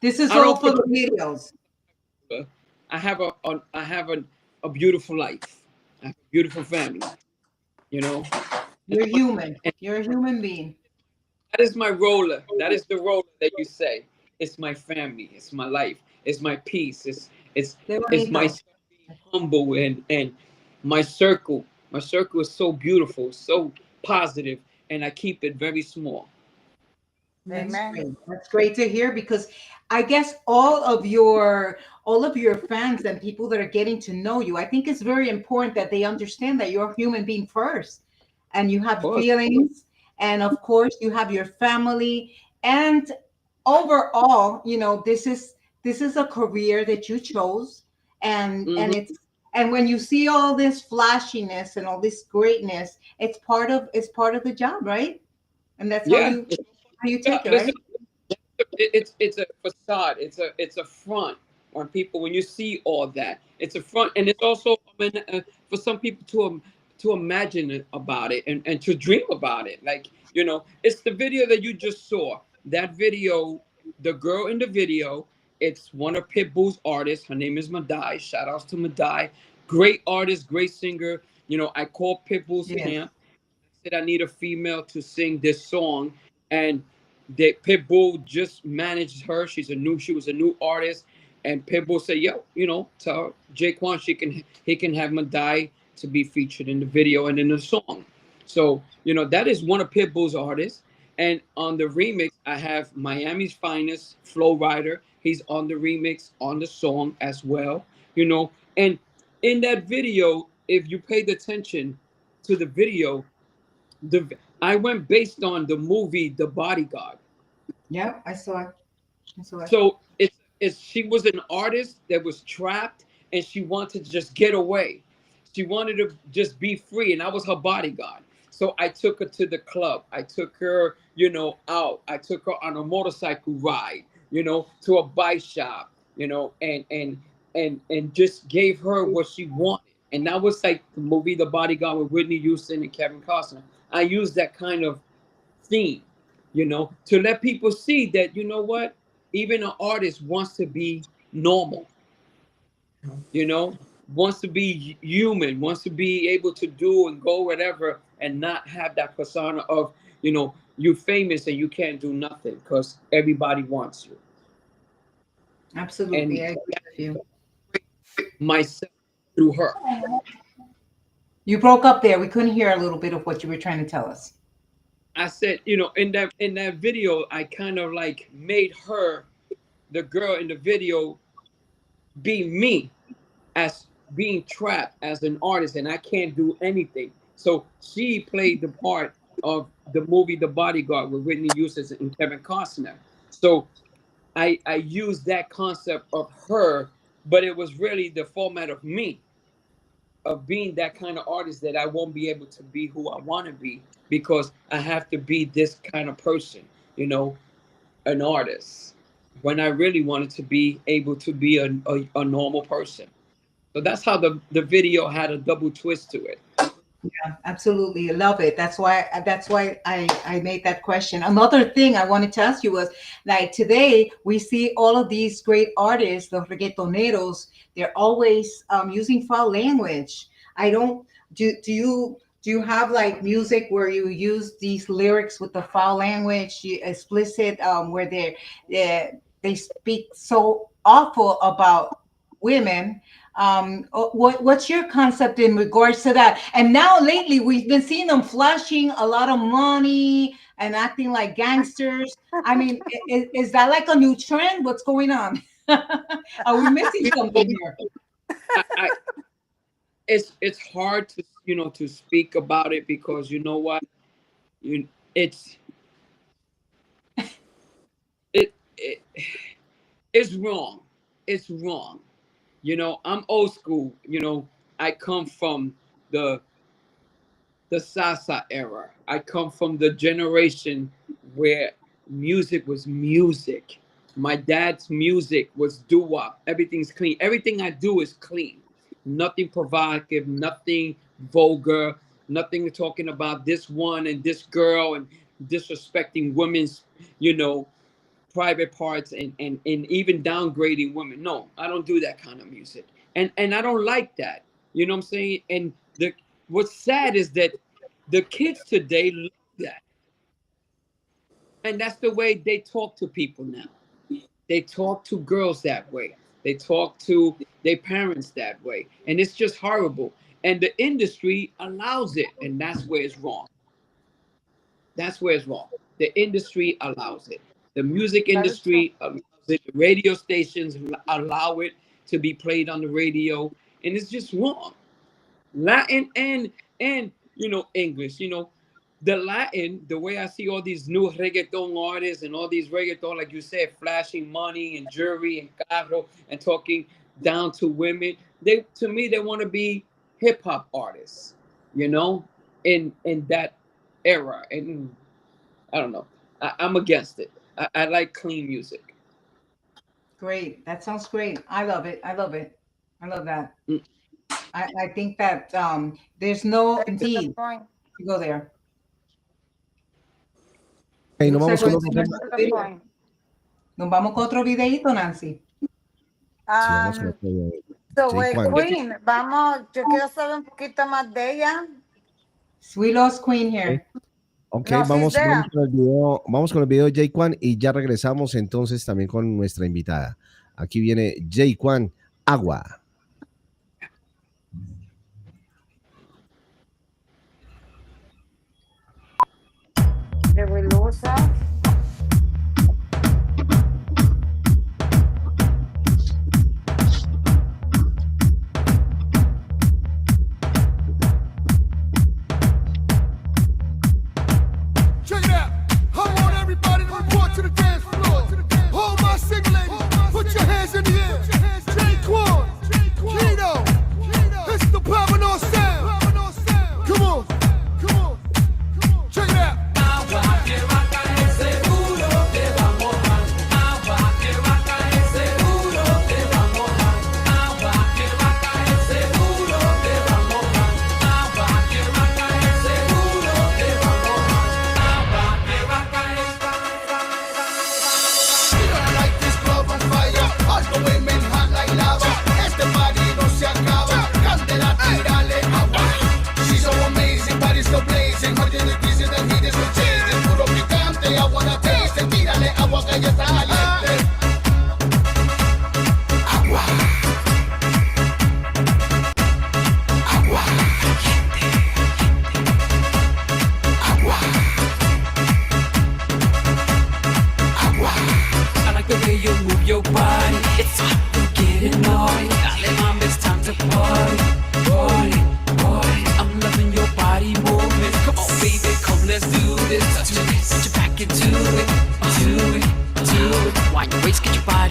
This is I all don't for put. the videos. I have a beautiful life. I have a beautiful family. You know, and You're human. and You're a human being. that is my roller. That is the roller that you say. It's my family. It's my life. It's my peace. It's Qué it's my bonito. humble and my circle. My circle is so beautiful, so positive, and I keep it very small. That's Amen. great. That's great to hear, because I guess all of your fans and people that are getting to know you, I think it's very important that they understand that you're a human being first, and you Of have course. feelings, and of course you have your family, and overall, this is a career that you chose, and Hmm. and when you see all this flashiness and all this greatness, it's part of the job, right? And that's how Yeah. you Yeah. take it, Listen, right? it's a facade. It's a front on people when you see all that. It's a front, and it's also for some people to imagine about it and to dream about it. Like you know, it's the video that you just saw. That video, the girl in the video, it's one of Pitbull's artists. Her name is Madai. Shout outs to Madai. Great artist, great singer. You know, I called Pitbull's Yes. camp, said I need a female to sing this song, and Pitbull just managed her. She was a new artist, and Pitbull said, "Yo, you know, tell Jaquan he can have Madai to be featured in the video and in the song." So you know that is one of Pitbull's artists. And on the remix, I have Miami's finest, Flow Rider. He's on the remix on the song as well. You know, and in that video, if you paid attention to the video, the I went based on the movie The Bodyguard. Yeah, I saw it. I saw it. So it's she was an artist that was trapped and she wanted to just get away. She wanted to just be free, and I was her bodyguard. So I took her to the club. I took her, you know, out. I took her on a motorcycle ride, you know, to a bike shop, you know, and just gave her what she wanted. And that was like the movie The Bodyguard with Whitney Houston and Kevin Costner. I used that kind of theme, you know, to let people see that, you know what, even an artist wants to be normal, you know, wants to be human, wants to be able to do and go whatever and not have that persona of, you know, you're famous and you can't do nothing because everybody wants you. Absolutely, And I agree with you. myself through her. You broke up there. We couldn't hear a little bit of what you were trying to tell us. I said, you know, in that video, I kind of like made her the girl in the video be me as being trapped as an artist, and I can't do anything. So she played the part of the movie The Bodyguard with Whitney Houston and Kevin Costner. So I used that concept of her, but it was really the format of me, of being that kind of artist that I won't be able to be who I want to be because I have to be this kind of person, you know, an artist, when I really wanted to be able to be a normal person. So that's how the video had a double twist to it. Yeah, absolutely. I love it. That's why I made that question. Another thing I wanted to ask you was, like, today we see all of these great artists, the reggaetoneros, they're always using foul language. I don't do you have like music where you use these lyrics with the foul language, explicit, where they speak so awful about women? What's your concept in regards to that? And now lately we've been seeing them flashing a lot of money and acting like gangsters. I mean, is that like a new trend? What's going on? Are we missing something here? It's hard to to speak about it because you know what, it's wrong. It's wrong. I'm old school. I come from the salsa era. I come from the generation where music was music. My dad's music was doo-wop. Everything's clean. Everything I do is clean. Nothing provocative, nothing vulgar, nothing talking about this one and this girl and disrespecting women's, private parts and even downgrading women. No, I don't do that kind of music. And I don't like that. You know what I'm saying? And what's sad is that the kids today love that. And that's the way they talk to people now. They talk to girls that way. They talk to their parents that way. And it's just horrible. And the industry allows it. And that's where it's wrong. That's where it's wrong. The industry allows it. The music industry allows it. The radio stations allow it to be played on the radio. And it's just wrong. Latin and English. The Latin, the way I see all these new reggaeton artists and all these reggaeton, like you said, flashing money and jewelry and carro and talking down to women. To me, they want to be hip hop artists, in that era. And I don't know. I'm against it. I like clean music. Great. That sounds great. I love it. I love it. I love that. I think that there's no indeed. Go there. Okay, nos vamos con otro videito, Nancy. So, Queen, yo quiero saber un poquito más de ella. We lost Queen here. Okay, vamos con el video de Jay Kwan y ya regresamos entonces también con nuestra invitada. Aquí viene Jay Kwan, Agua. Nebulosa. Check it out. I want everybody to report to the dance floor. Hold my single lady. Put your hands in the air. Jay Kwan.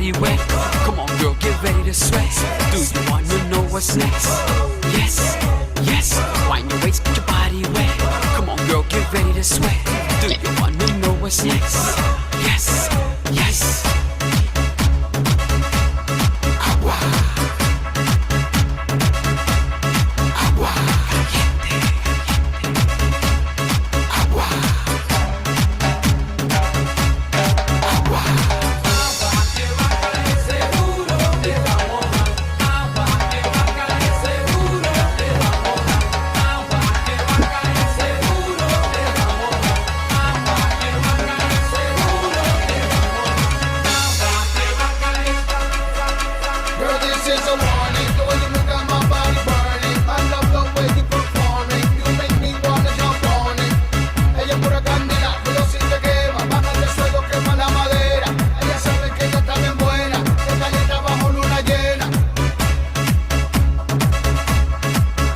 body wet? Come on, girl, get ready to sweat. Do you wanna know what's next? Yes, yes. Wind your waist, get your body wet. Come on, girl, get ready to sweat. Do you wanna know what's next? Yes, yes. Agua. Agua. Agua. Agua. Girl, this is a warning. The way you look at my body burning. I love the way you performing. You make me wanna jump on it. Ella es pura candela, pero si te quema, baja del suelo, quema la madera. Ella sabe que ella está bien buena, que calienta bajo luna llena.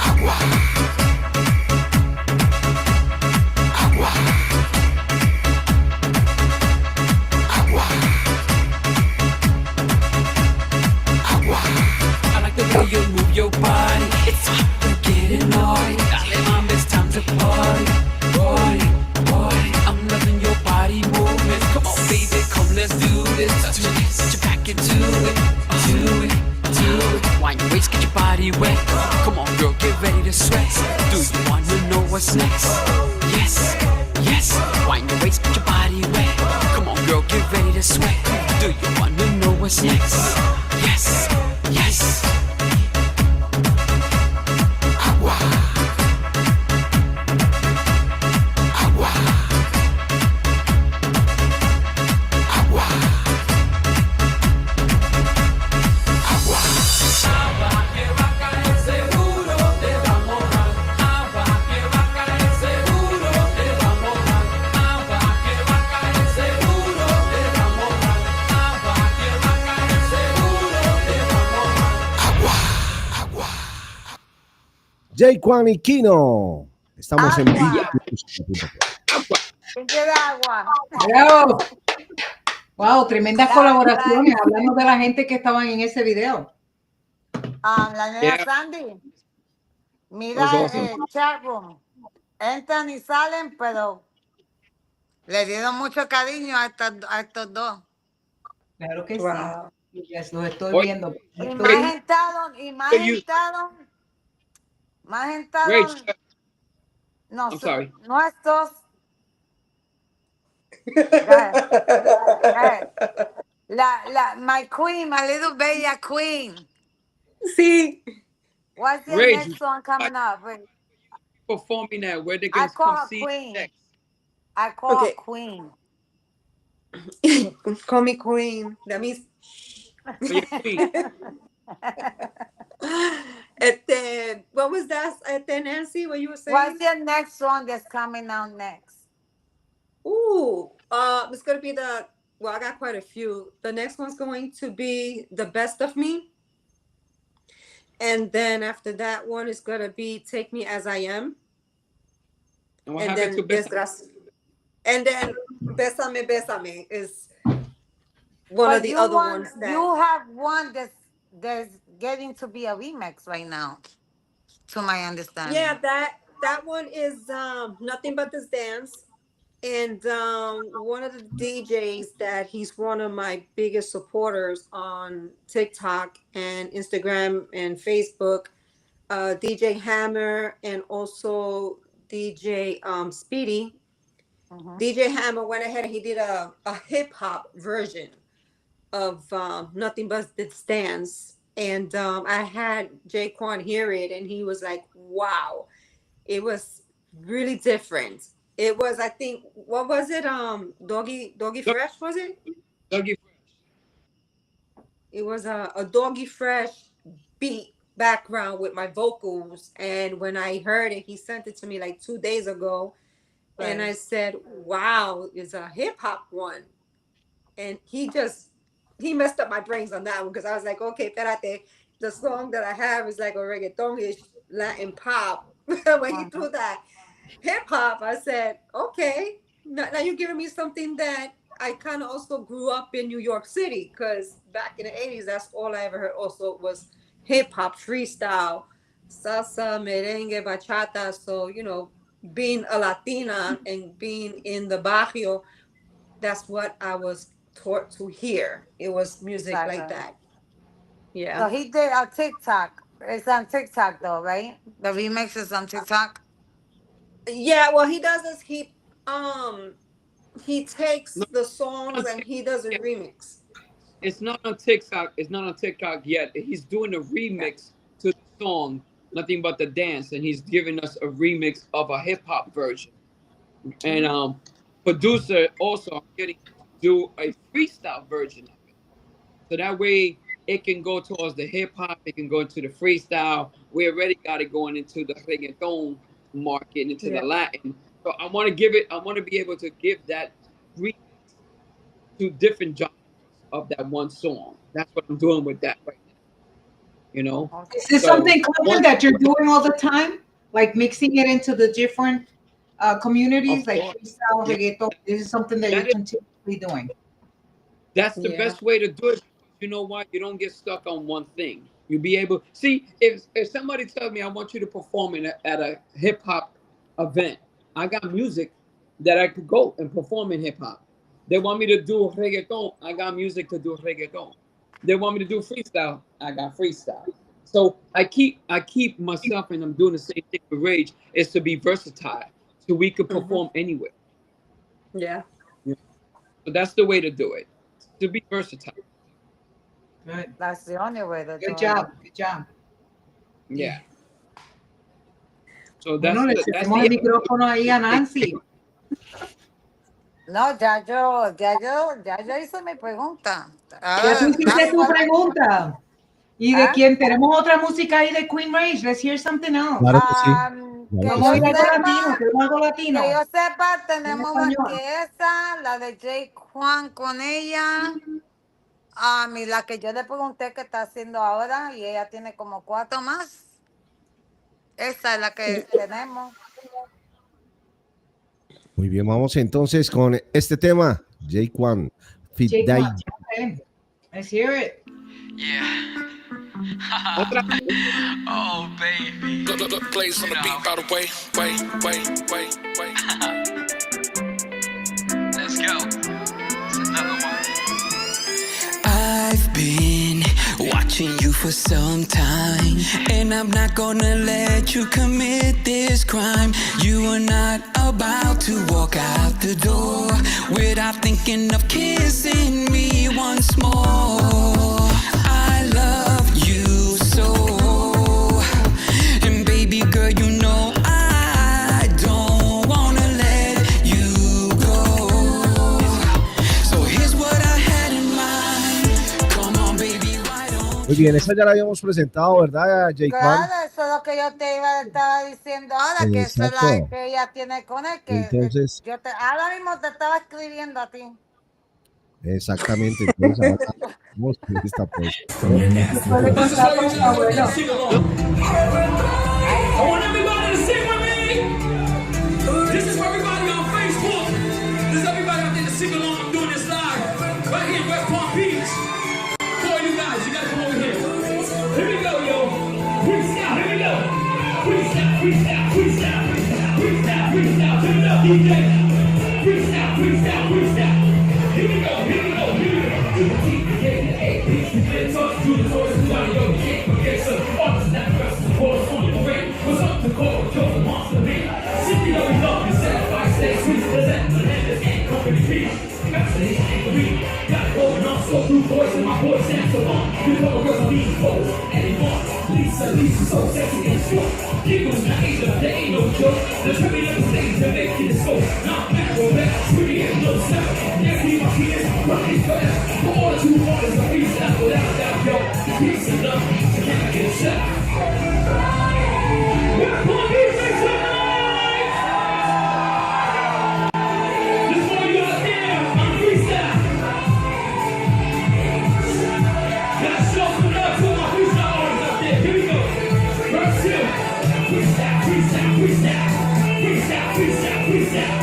Agua. Agua. Agua. Agua. I like the way you move your body. It's hot, you're getting naughty. Dale, mom, it's time to party. Party, party. I'm loving your body movements. Come on, baby, come, let's do this. Touch your back into it. Do it, do it. Wind your waist, get your body wet. Come on, girl, get ready to sweat. Do you wanna know what's next? Yes, yes. Wind your waist, get your body wet. Come on, girl, get ready to sweat. Do you wanna know what's next? Yes, yes. Agua. Agua. Agua. Agua. Jay Juan y Kino. Estamos en Agua. vivetumusica.pro. ¿Quién quiere agua? Bravo. Wow, tremendas Ya, colaboraciones. ya. Hablamos de la gente que estaban en ese video. La nena Yeah. Sandy. That Mira was awesome. el chat room. Entran y salen, pero le dieron mucho cariño a estos dos. Claro que Wow. sí. Yes, lo estoy Oye, viendo. Y Estoy- más entraron, y más You- entraron, más entraron Rach, nos- sorry. nuestros. Go ahead. My queen, my little bella queen. See, What's your Rach, next one coming up? Wait, performing that where they I can call come her see queen. next. I call Okay. her queen. call me queen. That means. Oh, yeah, queen. What was that, Nancy? What you were saying? What's your next song that's coming out next? Ooh, it's gonna be I got quite a few. The next one's going to be The Best of Me. And then after that one is gonna be Take Me As I Am. And what And happened then to Best? And then Bésame, Bésame is one of the other ones that You have one that's getting to be a remix right now, to my understanding. yeah, that one is Nothing But This Dance. And one of the DJs that he's one of my biggest supporters on TikTok and Instagram and Facebook, DJ Hammer and also DJ Speedy. DJ Hammer went ahead and he did a hip hop version of Nothing But This Dance. And I had Jaquan hear it and he was like, wow, it was really different. It was, I think, what was it? Doggy Fresh, was it? Dougie Fresh. It was a Doggy Fresh beat background with my vocals. And when I heard it, he sent it to me like 2 days ago. Right. And I said, wow, it's a hip hop one. And he messed up my brains on that one because I was like, okay, espérate, the song that I have is like a reggaeton-ish Latin pop. When he threw that hip hop, I said, okay, now you're giving me something that I kind of also grew up in New York City, because back in the 80s, that's all I ever heard also was hip hop, freestyle, salsa, merengue, bachata. So, you know, being a Latina and being in the barrio, that's what I was taught to hear. It was music like that. Yeah. So he did a TikTok. It's on TikTok though, right? The remix is on TikTok. Yeah, well, he does this. He takes No, the songs and he does a remix. it's not on TikTok. It's not on TikTok yet. He's doing a remix to the song "Nothing But the Dance," and he's giving us a remix of a hip hop version. And producer also getting to do a freestyle version of it, so that way it can go towards the hip hop. It can go into the freestyle. We already got it going into the reggaeton market, into the Latin. So I want to give it. I want to be able to give that remix to different genres of that one song. That's what I'm doing with that right now. You know, is this something common that you're doing all the time, like mixing it into the different communities, like freestyle, reggaeton? This is something that you're continuously doing. That's the best way to do it. You know what? You don't get stuck on one thing. You be able see if somebody tells me I want you to perform at a hip hop event, I got music that I could go and perform in hip hop. They want me to do reggaeton, I got music to do reggaeton. They want me to do freestyle, I got freestyle. So I keep myself, and I'm doing the same thing with Rage, is to be versatile, so we could perform anywhere. Yeah. So that's the way to do it. To be versatile. Good. That's the only way to do it. Good job. Good job. Yeah. So that's Bueno, le cedemos el micrófono ahí a Nancy. No, ya yo hice mi pregunta. Ya tú hiciste tu pregunta. ¿Y de quién? Tenemos otra música ahí de Queen Rage. Let's hear something else. Claro que sí. Vamos a algo latino, queremos algo latino. Que yo sepa, tenemos esa, la de Jay Juan con ella. Y la que yo le pregunté que está haciendo ahora, y ella tiene como 4 más. Esa es la que tenemos. Muy bien, vamos entonces con este tema, Jay Kwan, Fit Day. Okay. Let's hear it. Yeah. Oh, baby. Plays on the beat, by the way. Let's go. It's another one. I've been watching you for some time, and I'm not gonna let you commit this crime. You are not about to walk out the door without thinking of kissing me once more. I love you so, and baby girl, you know I don't wanna let you go. So here's what I had in mind. Come on, baby, why don't. Muy bien, esa ya la habíamos presentado, ¿verdad, Jay Kwan? Claro, eso es lo que yo te estaba diciendo ahora, que esa es la que ella tiene con él, que entonces, ahora mismo te estaba escribiendo a ti. Exactamente, entonces ahora vamos con esta pues. I want everybody to sing with me. This is for everybody on Facebook. This is everybody out there to sing along. I'm doing this live right here in West Palm Beach. For you guys, you gotta come over here. Here we go, yo. Freestyle, here we go. Freestyle, freestyle, freestyle, freestyle, freestyle. Turn it up, DJ. Freestyle, freestyle, freestyle. Here we go, here we go, here we go. To the T, the K, the A, P, the N, to the chorus, we gotta go. You can't forget some artists that press the chorus on the parade. What's up to call Joe Monster Me? Simply know we love you, sacrifice, stay sweet, present, Melendez, and company peace. Messages, angry, got it going on, so through voice, and my voice sounds so long. You know girls on these hoes, anymore. Lisa, so sexy and short. Giggles, now ain't the day, ain't no joke. The tripping of the stage, they're making it so. Now I'm back, roll back, pretty and little step. Never see my penis, running fast. For all the 2 artists, I freestyle without doubt, yo. Peace and love, so can I get a shot? West Palm Beach, make some noise! This one you out there, I'm freestyle. Gotta show some love to my freestyle artists out there. Here we go. Verse 2. Freestyle, freestyle, freestyle. Freestyle, freestyle, freestyle.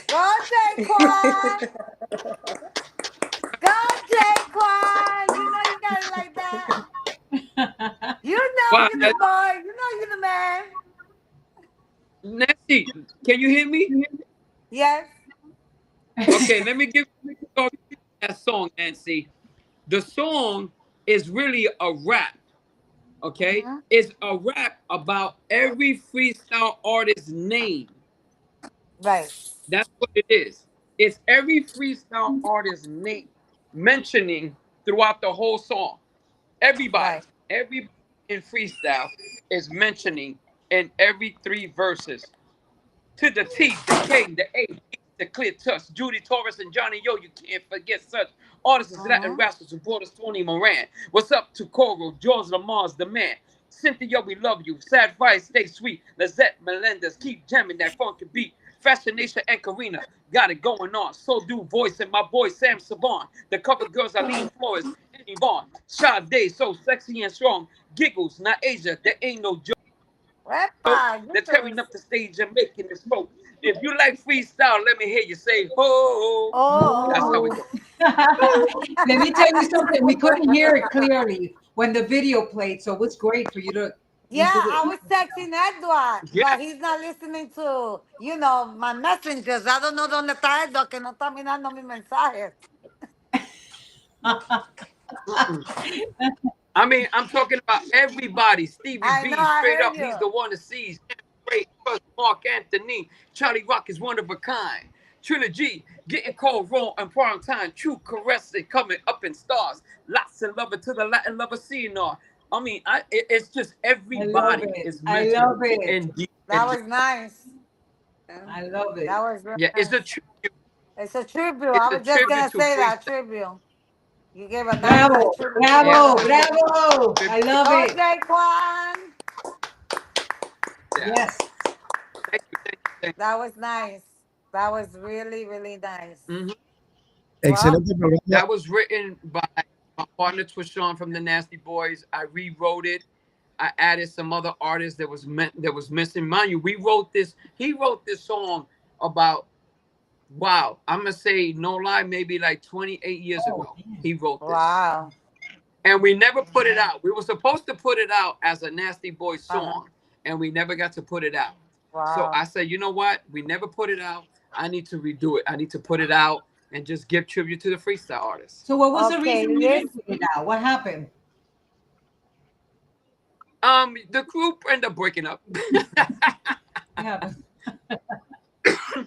Go, Jaquan! Go, Jaquan! You know you got it like that. You know you're the boy. You know you're the man. Nancy, can you hear me? Yes. Okay, let me give you that song, Nancy. The song is really a rap. Okay, it's a rap about every freestyle artist's name. Right. That's what it is. It's every freestyle artist's name mentioning throughout the whole song. Everybody in freestyle is mentioning in every 3 verses. To the T, the K, the A, the clear touch. Judy Torres and Johnny Yo, you can't forget such artists as Latin rappers who brought us Tony Moran. What's up to Coral, George Lamar's the man. Cynthia, we love you. Sad Fire, stay sweet. Lizette Melendez, keep jamming that funky beat. Fascination and Karina, got it going on. So do Voice and my boy Sam Saban. The cover girls Eileen Flores and Yvonne. Sade, so sexy and strong. Giggles, not Asia, there ain't no joke. They're tearing up the stage and making it smoke. If you like freestyle, let me hear you say ho. Oh. That's how we go. Let me tell you something. We couldn't hear it clearly when the video played, so it was great for you to. Yeah, I was texting Edward, but he's not listening to, you know, my messengers. I don't know dónde está Edward, que no está mirando mis mensajes. I mean, I'm talking about everybody. Stevie B, straight up, he's the one that sees. Great, Mark Anthony, Charlie Rock is one of a kind. Trilogy, getting cold, raw, and prime time. True caressing, coming up in stars. Lots of love to the Latin lover seeing all. I mean, it's just everybody is mentioned. I love it. That was nice. I love it. That was yeah, it's a tribute. It's a tribute. I was just gonna say that tribute. You gave a bravo, bravo, bravo! I love it. Jaquan. Yes. Thank you. That was nice. That was really, really nice. Excelente programa. That was written by my partner Twishawn from the Nasty Boys. I rewrote it. I added some other artists that was missing. Mind you, he wrote this song about, wow, I'm gonna say no lie, maybe like 28 years ago. He wrote this. Wow. And we never put it out. We were supposed to put it out as a Nasty Boy song, and we never got to put it out. Wow. So I said, you know what? We never put it out. I need to redo it. I need to put it out and just give tribute to the freestyle artists. So what was the reason you didn't put it out? What happened? The group ended up breaking up.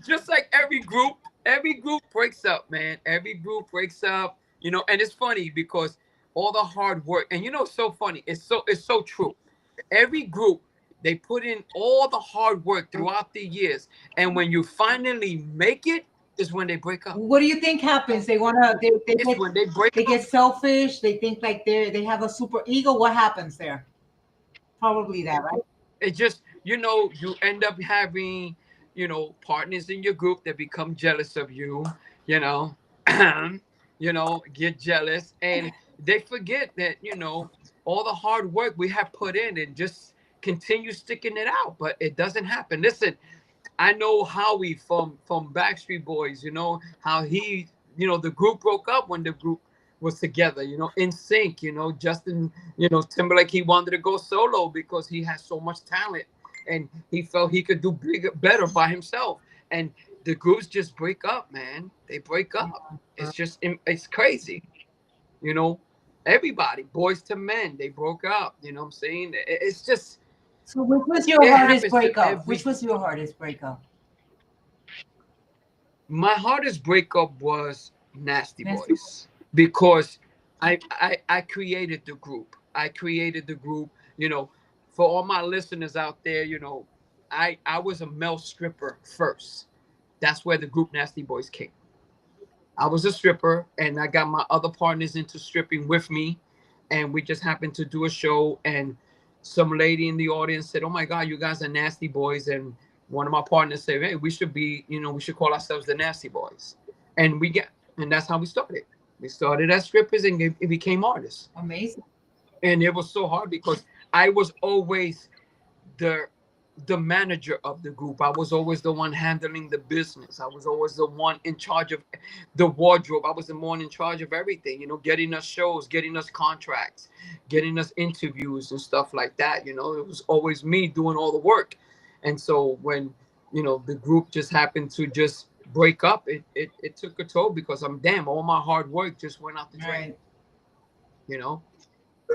Just like every group breaks up, man. Every group breaks up, you know. And it's funny because all the hard work, and you know, it's so funny. It's so true. Every group, they put in all the hard work throughout the years, and when you finally make it, is when they break up. What do you think happens? They get selfish. They think like they have a super ego. What happens there? Probably that, right? It just, you know, you end up having, you know, partners in your group that become jealous of you, you know, get jealous, and they forget that, you know, all the hard work we have put in and just continue sticking it out, but it doesn't happen. Listen, I know Howie from Backstreet Boys, you know, how he, you know, the group broke up when the group was together, you know, in sync, you know, Justin, you know, Timberlake, he wanted to go solo because he has so much talent and he felt he could do better by himself. And the groups just break up, man. They break up. It's crazy. You know, everybody, Boys to Men, they broke up, you know what I'm saying? It's just. So which was your hardest breakup? Which was your hardest breakup? My hardest breakup was Nasty Boys. Because I created the group. You know, for all my listeners out there, you know, I was a male stripper first. That's where the group Nasty Boys came. I was a stripper, and I got my other partners into stripping with me, and we just happened to do a show, and some lady in the audience said, "Oh my God, you guys are Nasty Boys," and one of my partners said, "Hey, we should call ourselves the Nasty Boys," and that's how we started. We started as strippers and it became artists. Amazing. And it was so hard because I was always the manager of the group. I was always the one handling the business. I was always the one in charge of the wardrobe. I was the one in charge of everything, you know, getting us shows, getting us contracts, getting us interviews and stuff like that. You know, it was always me doing all the work. And so when, you know, the group just happened to just break up, it took a toll because all my hard work just went out the drain. Right. You know,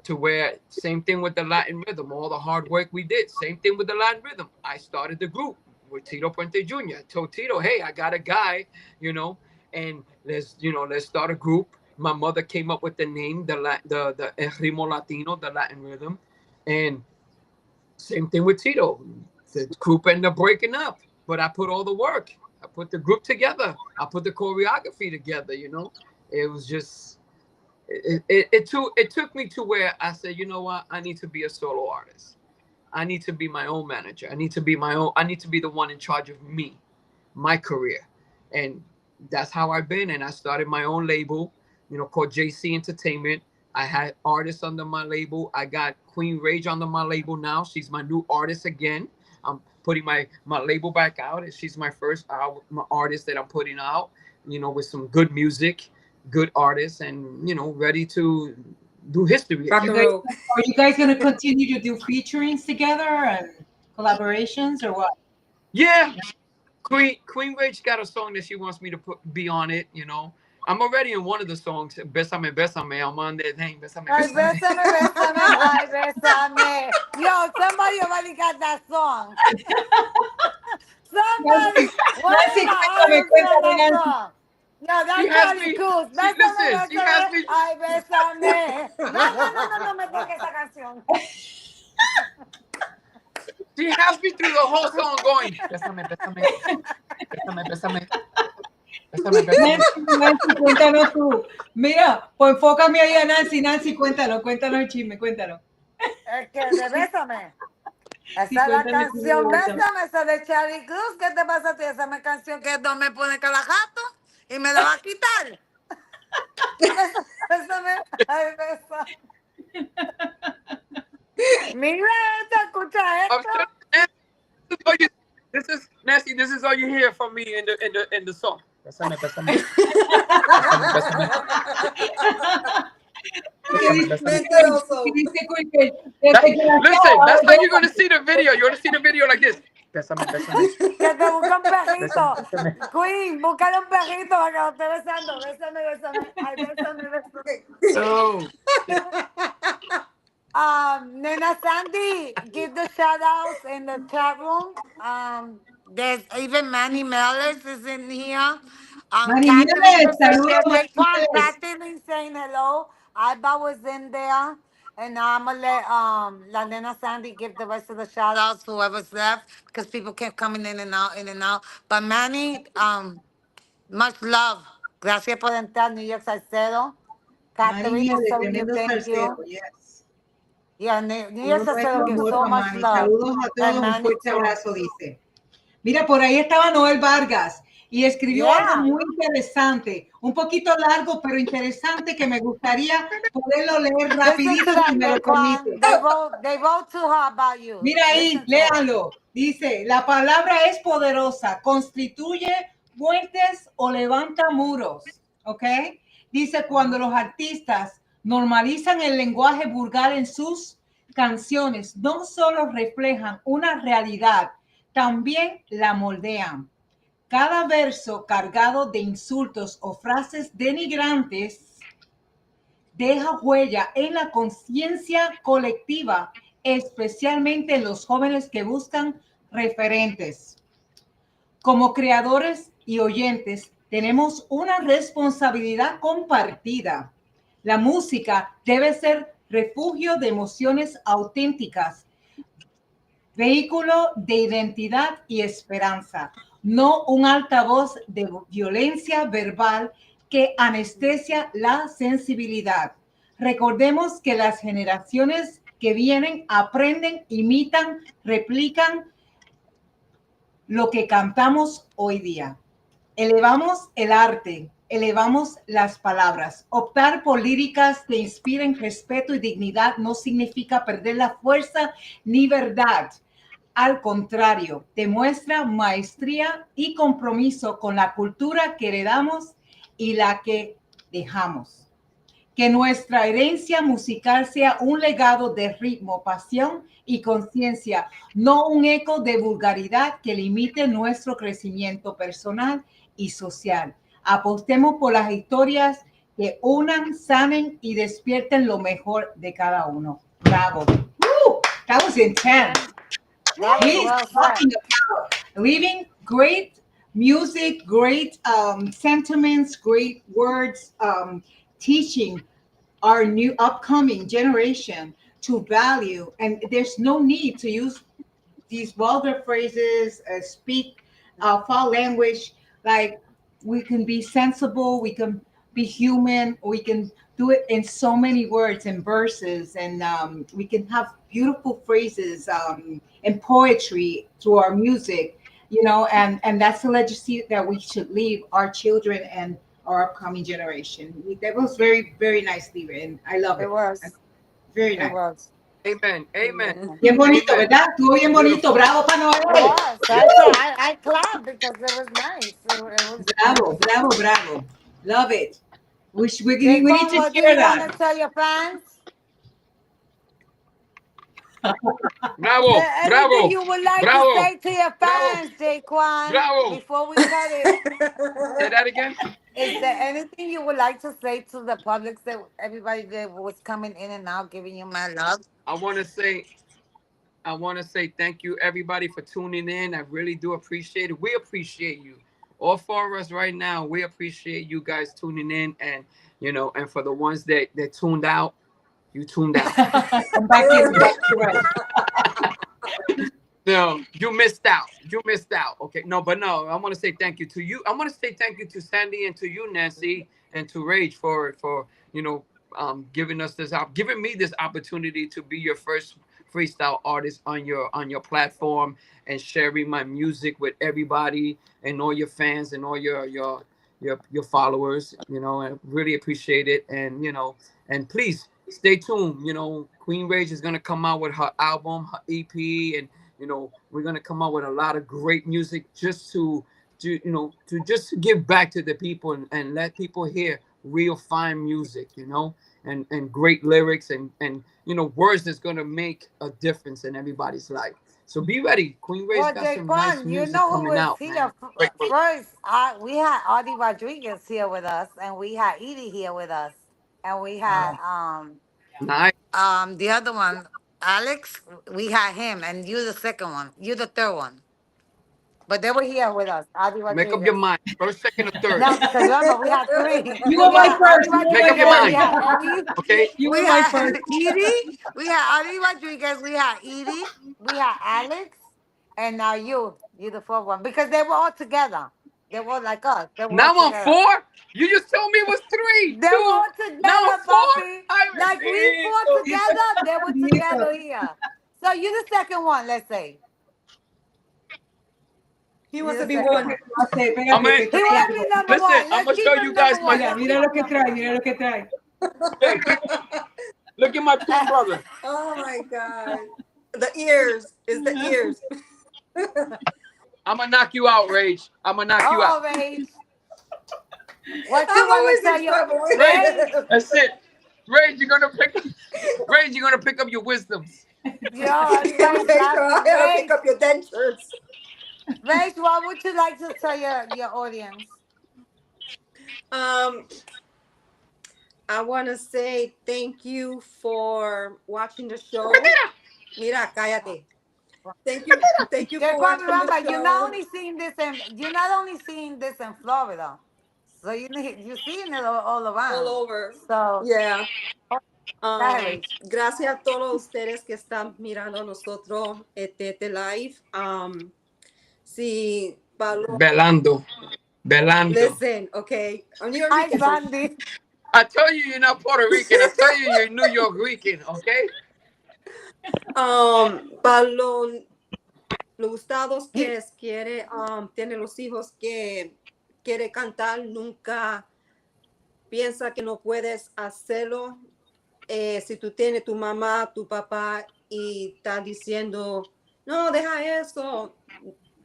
to where same thing with the Latin rhythm, all the hard work we did, same thing with the Latin rhythm. I started the group with Tito Puente Jr. I told Tito, hey, I got a guy, you know, and let's start a group. My mother came up with the name, the Ritmo Latino, the Latin rhythm. And same thing with Tito. The group ended up breaking up, but I put all the work. I put the group together. I put the choreography together, you know. It was just, it took me to where I said, you know what? I need to be a solo artist. I need to be my own manager. I need to be the one in charge of me, my career. And that's how I've been. And I started my own label, you know, called JC Entertainment. I had artists under my label. I got Queen Rage under my label now. She's my new artist again. I'm putting my label back out, and she's my first my artist that I'm putting out, you know, with some good music, good artists, and, you know, ready to do history. Are you guys going to continue to do featurings together and collaborations or what? Yeah. Queen Rage got a song that she wants me to be on it, you know. I'm already in one of the songs, Bésame, Bésame. I'm on that name, Bésame, Bésame. Ay, bésame, bésame, ay, bésame. Yo, somebody already got that song. Somebody. No, that's Charlie Coons. Bésame, bésame, ay, bésame. No me toques esa canción. She has me through the whole song going, Bésame, Bésame, Bésame, Bésame. Nancy, cuéntanos tú. Mira, pues enfócame ahí a Nancy. Nancy, cuéntanos el chisme, cuéntanos. Es que de Bésame. Esa es la canción, Bésame, esa de Charlie Cruz. ¿Qué te pasa a ti? Esa es mi canción que no me pone calajato y me la va a quitar. Bésame, ay, bésame. Mira, escucha esto. This is Nancy. This is all you hear from me in the song. Bésame, bésame. Mentiroso. Listen, that's how you're gonna see the video. You're gonna see the video like this. Bésame, bésame. Que te busca un perrito. Bésame. Queen, búscale un perrito para que lo esté besando. Bésame, bésame. Ay, bésame, bésame. Oh. Nena Sandy, give the shout outs in the chat room. There's even Manny Mellers is in here. Manny Catherine Nieves, was in saludos, there. Manny Jaquan, Nieves. Catherine saying hello. Iba was in there. And now I'm gonna let La Nena Sandy give the rest of the shout outs, whoever's left, because people kept coming in and out, in and out. But Manny, much love. Gracias por entrar, New York Salcedo. Manny Catherine is Nieves, telling you tremendo thank salsero, you. yes. Yeah, New York Todo Salcedo nuestro gives amor so para much Manny. love. Saludos a todos, And un Manny fuerte too. abrazo, dice. Mira, por ahí estaba Noel Vargas y escribió algo muy interesante, un poquito largo, pero interesante, que me gustaría poderlo leer rapidito si me lo permite. They wrote to her about you. Mira ahí, léalo. Dice, la palabra es poderosa, constituye puentes o levanta muros, ¿ok? Dice, cuando los artistas normalizan el lenguaje vulgar en sus canciones, no solo reflejan una realidad, también la moldean. Cada verso cargado de insultos o frases denigrantes deja huella en la conciencia colectiva, especialmente en los jóvenes que buscan referentes. Como creadores y oyentes, tenemos una responsabilidad compartida. La música debe ser refugio de emociones auténticas, vehículo de identidad y esperanza, no un altavoz de violencia verbal que anestesia la sensibilidad. Recordemos que las generaciones que vienen aprenden, imitan, replican lo que cantamos hoy día. Elevamos el arte, elevamos las palabras. Optar por líricas que inspiren respeto y dignidad no significa perder la fuerza ni verdad. Al contrario, demuestra maestría y compromiso con la cultura que heredamos y la que dejamos. Que nuestra herencia musical sea un legado de ritmo, pasión y conciencia, no un eco de vulgaridad que limite nuestro crecimiento personal y social. Apostemos por las historias que unan, sanen y despierten lo mejor de cada uno. Bravo. Woo! That was intense. He's talking about leaving great music, great sentiments, great words, teaching our new upcoming generation to value. And there's no need to use these vulgar phrases, speak foul language. Like, we can be sensible, we can be human, we can do it in so many words and verses, and we can have beautiful phrases and poetry through our music, you know, and that's the legacy that we should leave our children and our upcoming generation. That was very, very nicely written. I love it. It was. Very nice. It was. Amen. Amen. Bien bonito, Amen. ¿verdad? Estuvo bien bonito. Bravo para Noel. Yes, I clapped because it was nice. It was Bravo, nice. bravo, bravo. Love it. We need to What share do you that. want to tell your fans? Bravo, Anything bravo, you would like bravo, to say to your fans, Jaquan, bravo. before we cut it? Say that again. Is there anything you would like to say to the public, that everybody that was coming in and out, giving you my love? I want to say thank you, everybody, for tuning in. I really do appreciate it. We appreciate you. All four of us right now, we appreciate you guys tuning in, and and for the ones that tuned out, you tuned out. Come back in, back to us. No, you missed out. You missed out. Okay, no, I want to say thank you to you. I want to say thank you to Sandy and to you, Nancy, and to Rage for giving me this opportunity to be your first freestyle artist on your platform and sharing my music with everybody and all your fans and all your followers. I really appreciate it, and please stay tuned. Queen Rage is gonna come out with her album, her EP, and we're gonna come out with a lot of great music just to give back to the people and let people hear real fine music, you know, and great lyrics and you know, words that's gonna make a difference in everybody's life. So be ready. Queen Ray's Well, got some nice Jaquan, you music know who coming was out, here man. Great work. first? We had Audie Rodriguez here with us, and we had Edie here with us, and we had Nice. the other one, Alex. We had him, and you the second one. You the third one. But they were here with us, Audie Make up your Rodriguez. mind. First, second, or third. No, because remember we had three. You were We my had Audie first. You were Make my up your Rodriguez. We mind. first. had Eddie. Okay. You We were my had first. Edie. We had Audie Rodriguez. We had Edie. We had Alex. And now you the fourth one. Because they were all together. They were like us. They were all Now I'm together. 4. You just told me it was 3, They were 2. all Now I'm together, 4. Papi. Ay, Like we four bendito. together, they were together here. So you the second one, let's say. He You wants the to be second one. one. I'm Espérate, in. que He trae want to algo. be number Listen, one. I'm Let's gonna keep show him you number guys my. one. Mira, Let's mira keep lo him que number trae, one. mira lo que trae. Look at my twin brother. Oh my God. The ears is the ears. I'm gonna knock you out, Rage. I'm gonna knock you Oh, out. Rage. What you I'm want always to tell in you? trouble with Rage. him. That's it. Rage, you're gonna pick. Rage, you're gonna pick up your wisdoms. Yo, everybody's Pedro, I laughing. gotta pick up your dentures. Rage, what would you like to tell your audience? Um, I want to say thank you for watching the show. Mira, cállate. Thank you for Jacob, watching the remember, show. you're not only seeing this in Florida, so you're seeing it all All around. over. So, Yeah. Rage. Gracias a todos ustedes que están mirando a nosotros este live. Sí, Pablo. Belando. Listen, okay. I'm New Hi, Rican, so Sandy. I tell you, you're not Puerto Rican. I tell you, you're New York Rican. Okay. para los gustados que quiere, tiene los hijos que quiere cantar, nunca piensa que no puedes hacerlo. Si tú tienes tu mamá, tu papá y está diciendo, no, deja eso,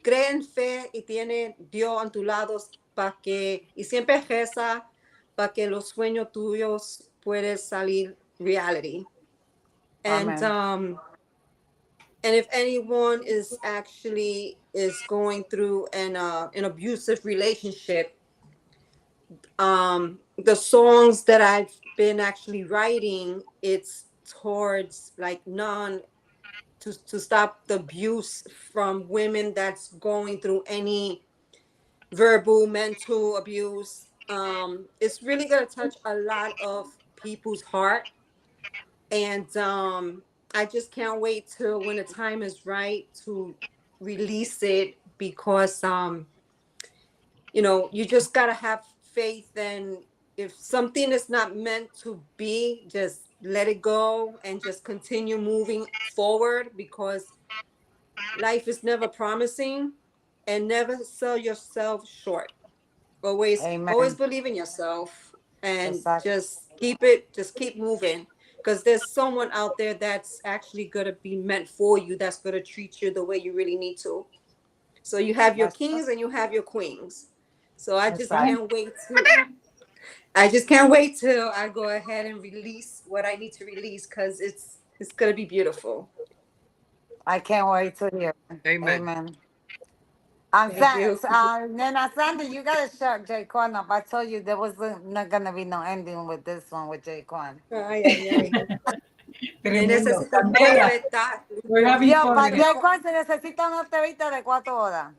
cree en fe y tiene Dios a tu lado para que, y siempre reza para que los sueños tuyos puedan salir reality. And if anyone is going through an abusive relationship, the songs that I've been actually writing, it's towards like to stop the abuse from women that's going through any verbal, mental abuse. It's really gonna touch a lot of people's heart, and I just can't wait till when the time is right to release it, because you just gotta have faith, and if something is not meant to be, just let it go and just continue moving forward, because life is never promising, and never sell yourself short. Always believe in yourself, and just keep moving, because there's someone out there that's actually going to be meant for you, that's going to treat you the way you really need to. So you have your kings and you have your queens. So I just can't wait till I go ahead and release what I need to release, because it's going to be beautiful. I can't wait to hear. Amen. Nena Sandy, you gotta shut Jaquan up. I told you there was not gonna be no ending with this one with Jaquan. Necesito respetar. Para Jaquan se necesita una entrevista de 4 horas.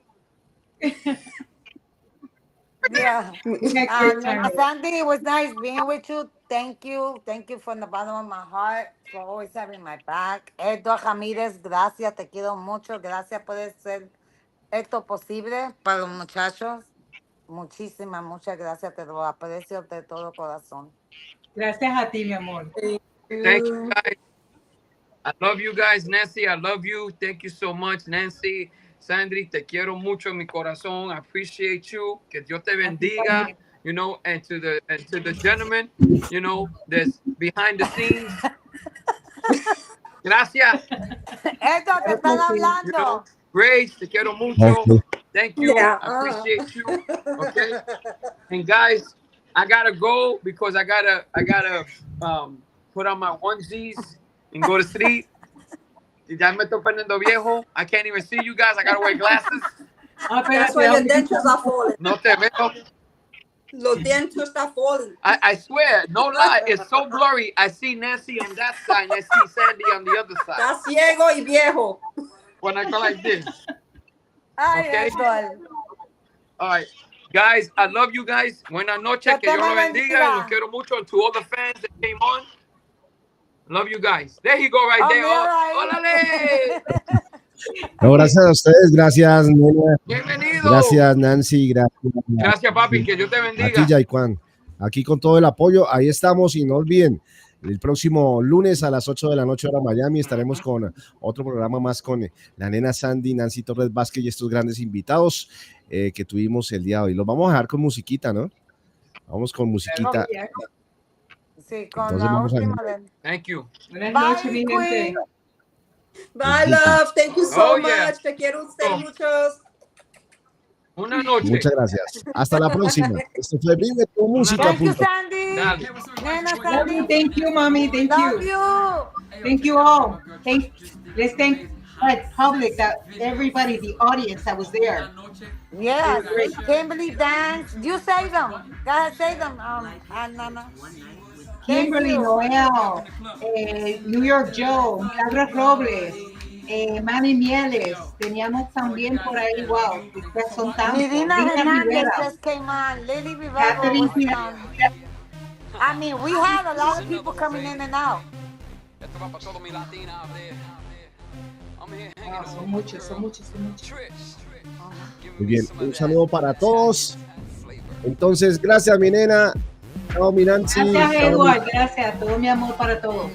Yeah. Nena Sandy, it was nice being with you. Thank you from the bottom of my heart for always having my back. Edward Ramírez, gracias, te quiero mucho. Gracias por hacer esto posible para los muchachos. Muchas gracias, te lo aprecio de todo corazón. Gracias a ti, mi amor. Thank you, guys. I love you guys, Nancy. I love you. Thank you so much, Nancy. Sandri, te quiero mucho en mi corazón. I appreciate you. Que Dios te bendiga. And to the gentleman, that's behind the scenes. Gracias. Esto te están hablando. Grace, te quiero mucho. Thank you. I appreciate you. Okay. And guys, I gotta go because I gotta put on my onesies and go to sleep. Ya me estoy poniendo viejo. I can't even see you guys. I gotta wear glasses. That's why your dentures are falling. No te veo. Los dentures are falling. I swear, no lie, it's so blurry. I see Nancy on that side and I see Sandy on the other side. Estás ciego y viejo. When I go like this. Ay, Okay. Edward. All right. Guys, I love you guys. Buenas noches. Que Dios los bendiga. Los quiero mucho. To all the fans that came on. Love you guys. There you go right there. ¡Órale! No, gracias a ustedes, gracias, Nena. Bienvenido. Gracias, Nancy. Gracias, papi. Que Dios te bendiga. A ti, Jayquan. Aquí con todo el apoyo. Ahí estamos y no olviden. El próximo lunes a las 8 de la noche hora Miami estaremos con otro programa más con la nena Sandy, Nancy Torres Vázquez y estos grandes invitados que tuvimos el día de hoy. Los vamos a dejar con musiquita, ¿no? Vamos con musiquita. Sí, con Entonces la vamos a última. Thank you. Buenas noches, mi gente. Bye, love. Thank you so yeah. much. Te quiero usted muchos. Una noche. Muchas gracias. Hasta la próxima. Esto fue vivetumusica.pro. Thank you, Sandy. Dale. Nena, Love Sandy. you. Thank you, mommy. Thank Love you. you. Thank you all. Let's thank the public, that everybody, the audience that was there. Yes, Kimberly Dance. You say them. Go ahead, say them. Nana. Kimberly, Noel, New York Joe, Milagros Robles, Manny Mieles, teníamos también por ahí, wow, ustedes son tantos. Medina Lina Hernandez Rivera, just came on. Lily Rivera Catherine was on. I mean, we had a lot of people coming in and out. Son muchos. Muy bien, un saludo para todos. Entonces, gracias, mi nena. Chao, mi Nancy. Gracias, Chao, Edward, gracias, todo mi amor para todos.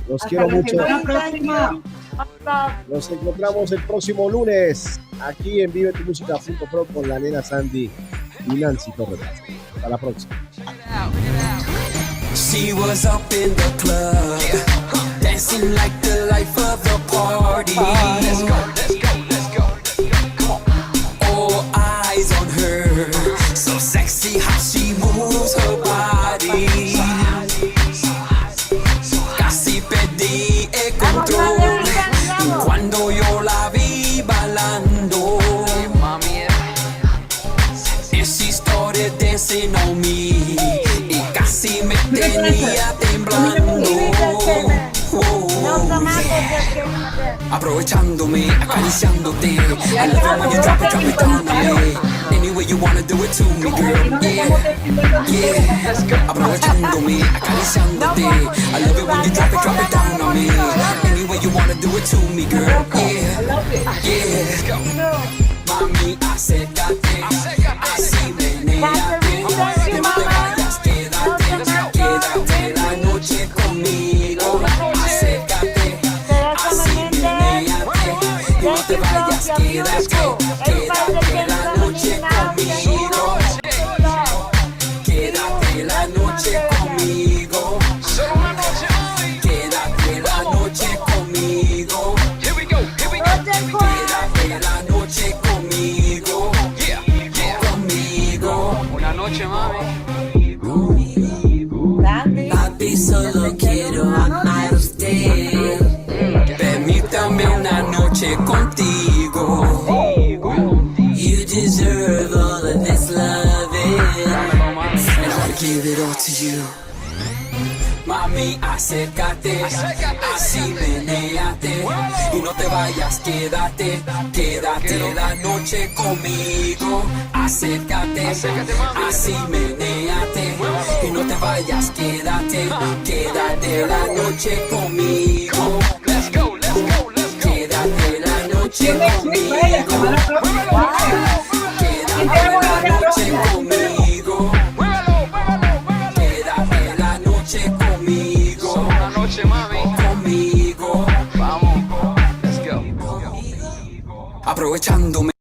los Hasta quiero la mucho. semana próxima. Nos encontramos el próximo lunes aquí en vivetumusica.pro con la nena Sandy y Nancy Torres. Hasta la próxima. She was up in the club, dancing like the life of the party. Let's go. Come on. All eyes on her, so sexy how she moves her body. Casi perdí el control cuando yo la vi bailando. And she started dancing on me. Casi me tenía temblando. Aprovechándome, acariciándote. I love it when you drop it down on me. Any way you wanna do it to me, girl. Yeah. Aprovechándome, acariciándote. I love it when you drop it down on me. Any way you wanna do it to me, girl. Yeah. Mami, acércate. Así menéate. Quédate la noche conmigo, acércate, así menéate, y no te vayas, quédate la noche conmigo, quédate la noche conmigo, quédate la noche conmigo, quédate la noche conmigo, conmigo. Una noche, mami. Papi, solo quiero amar a usted. Permítame una noche contigo. You deserve all of this loving, and I wanna give it all to you. Mami, acércate, así menéate, y no te vayas, quédate la noche conmigo. Acércate, así menéate, y no te vayas, quédate la noche conmigo. Quédate la noche conmigo. Quédate la noche conmigo. Quédate la noche conmigo. Una noche, mami. Conmigo. Vamos. Let's go. Aprovechándome.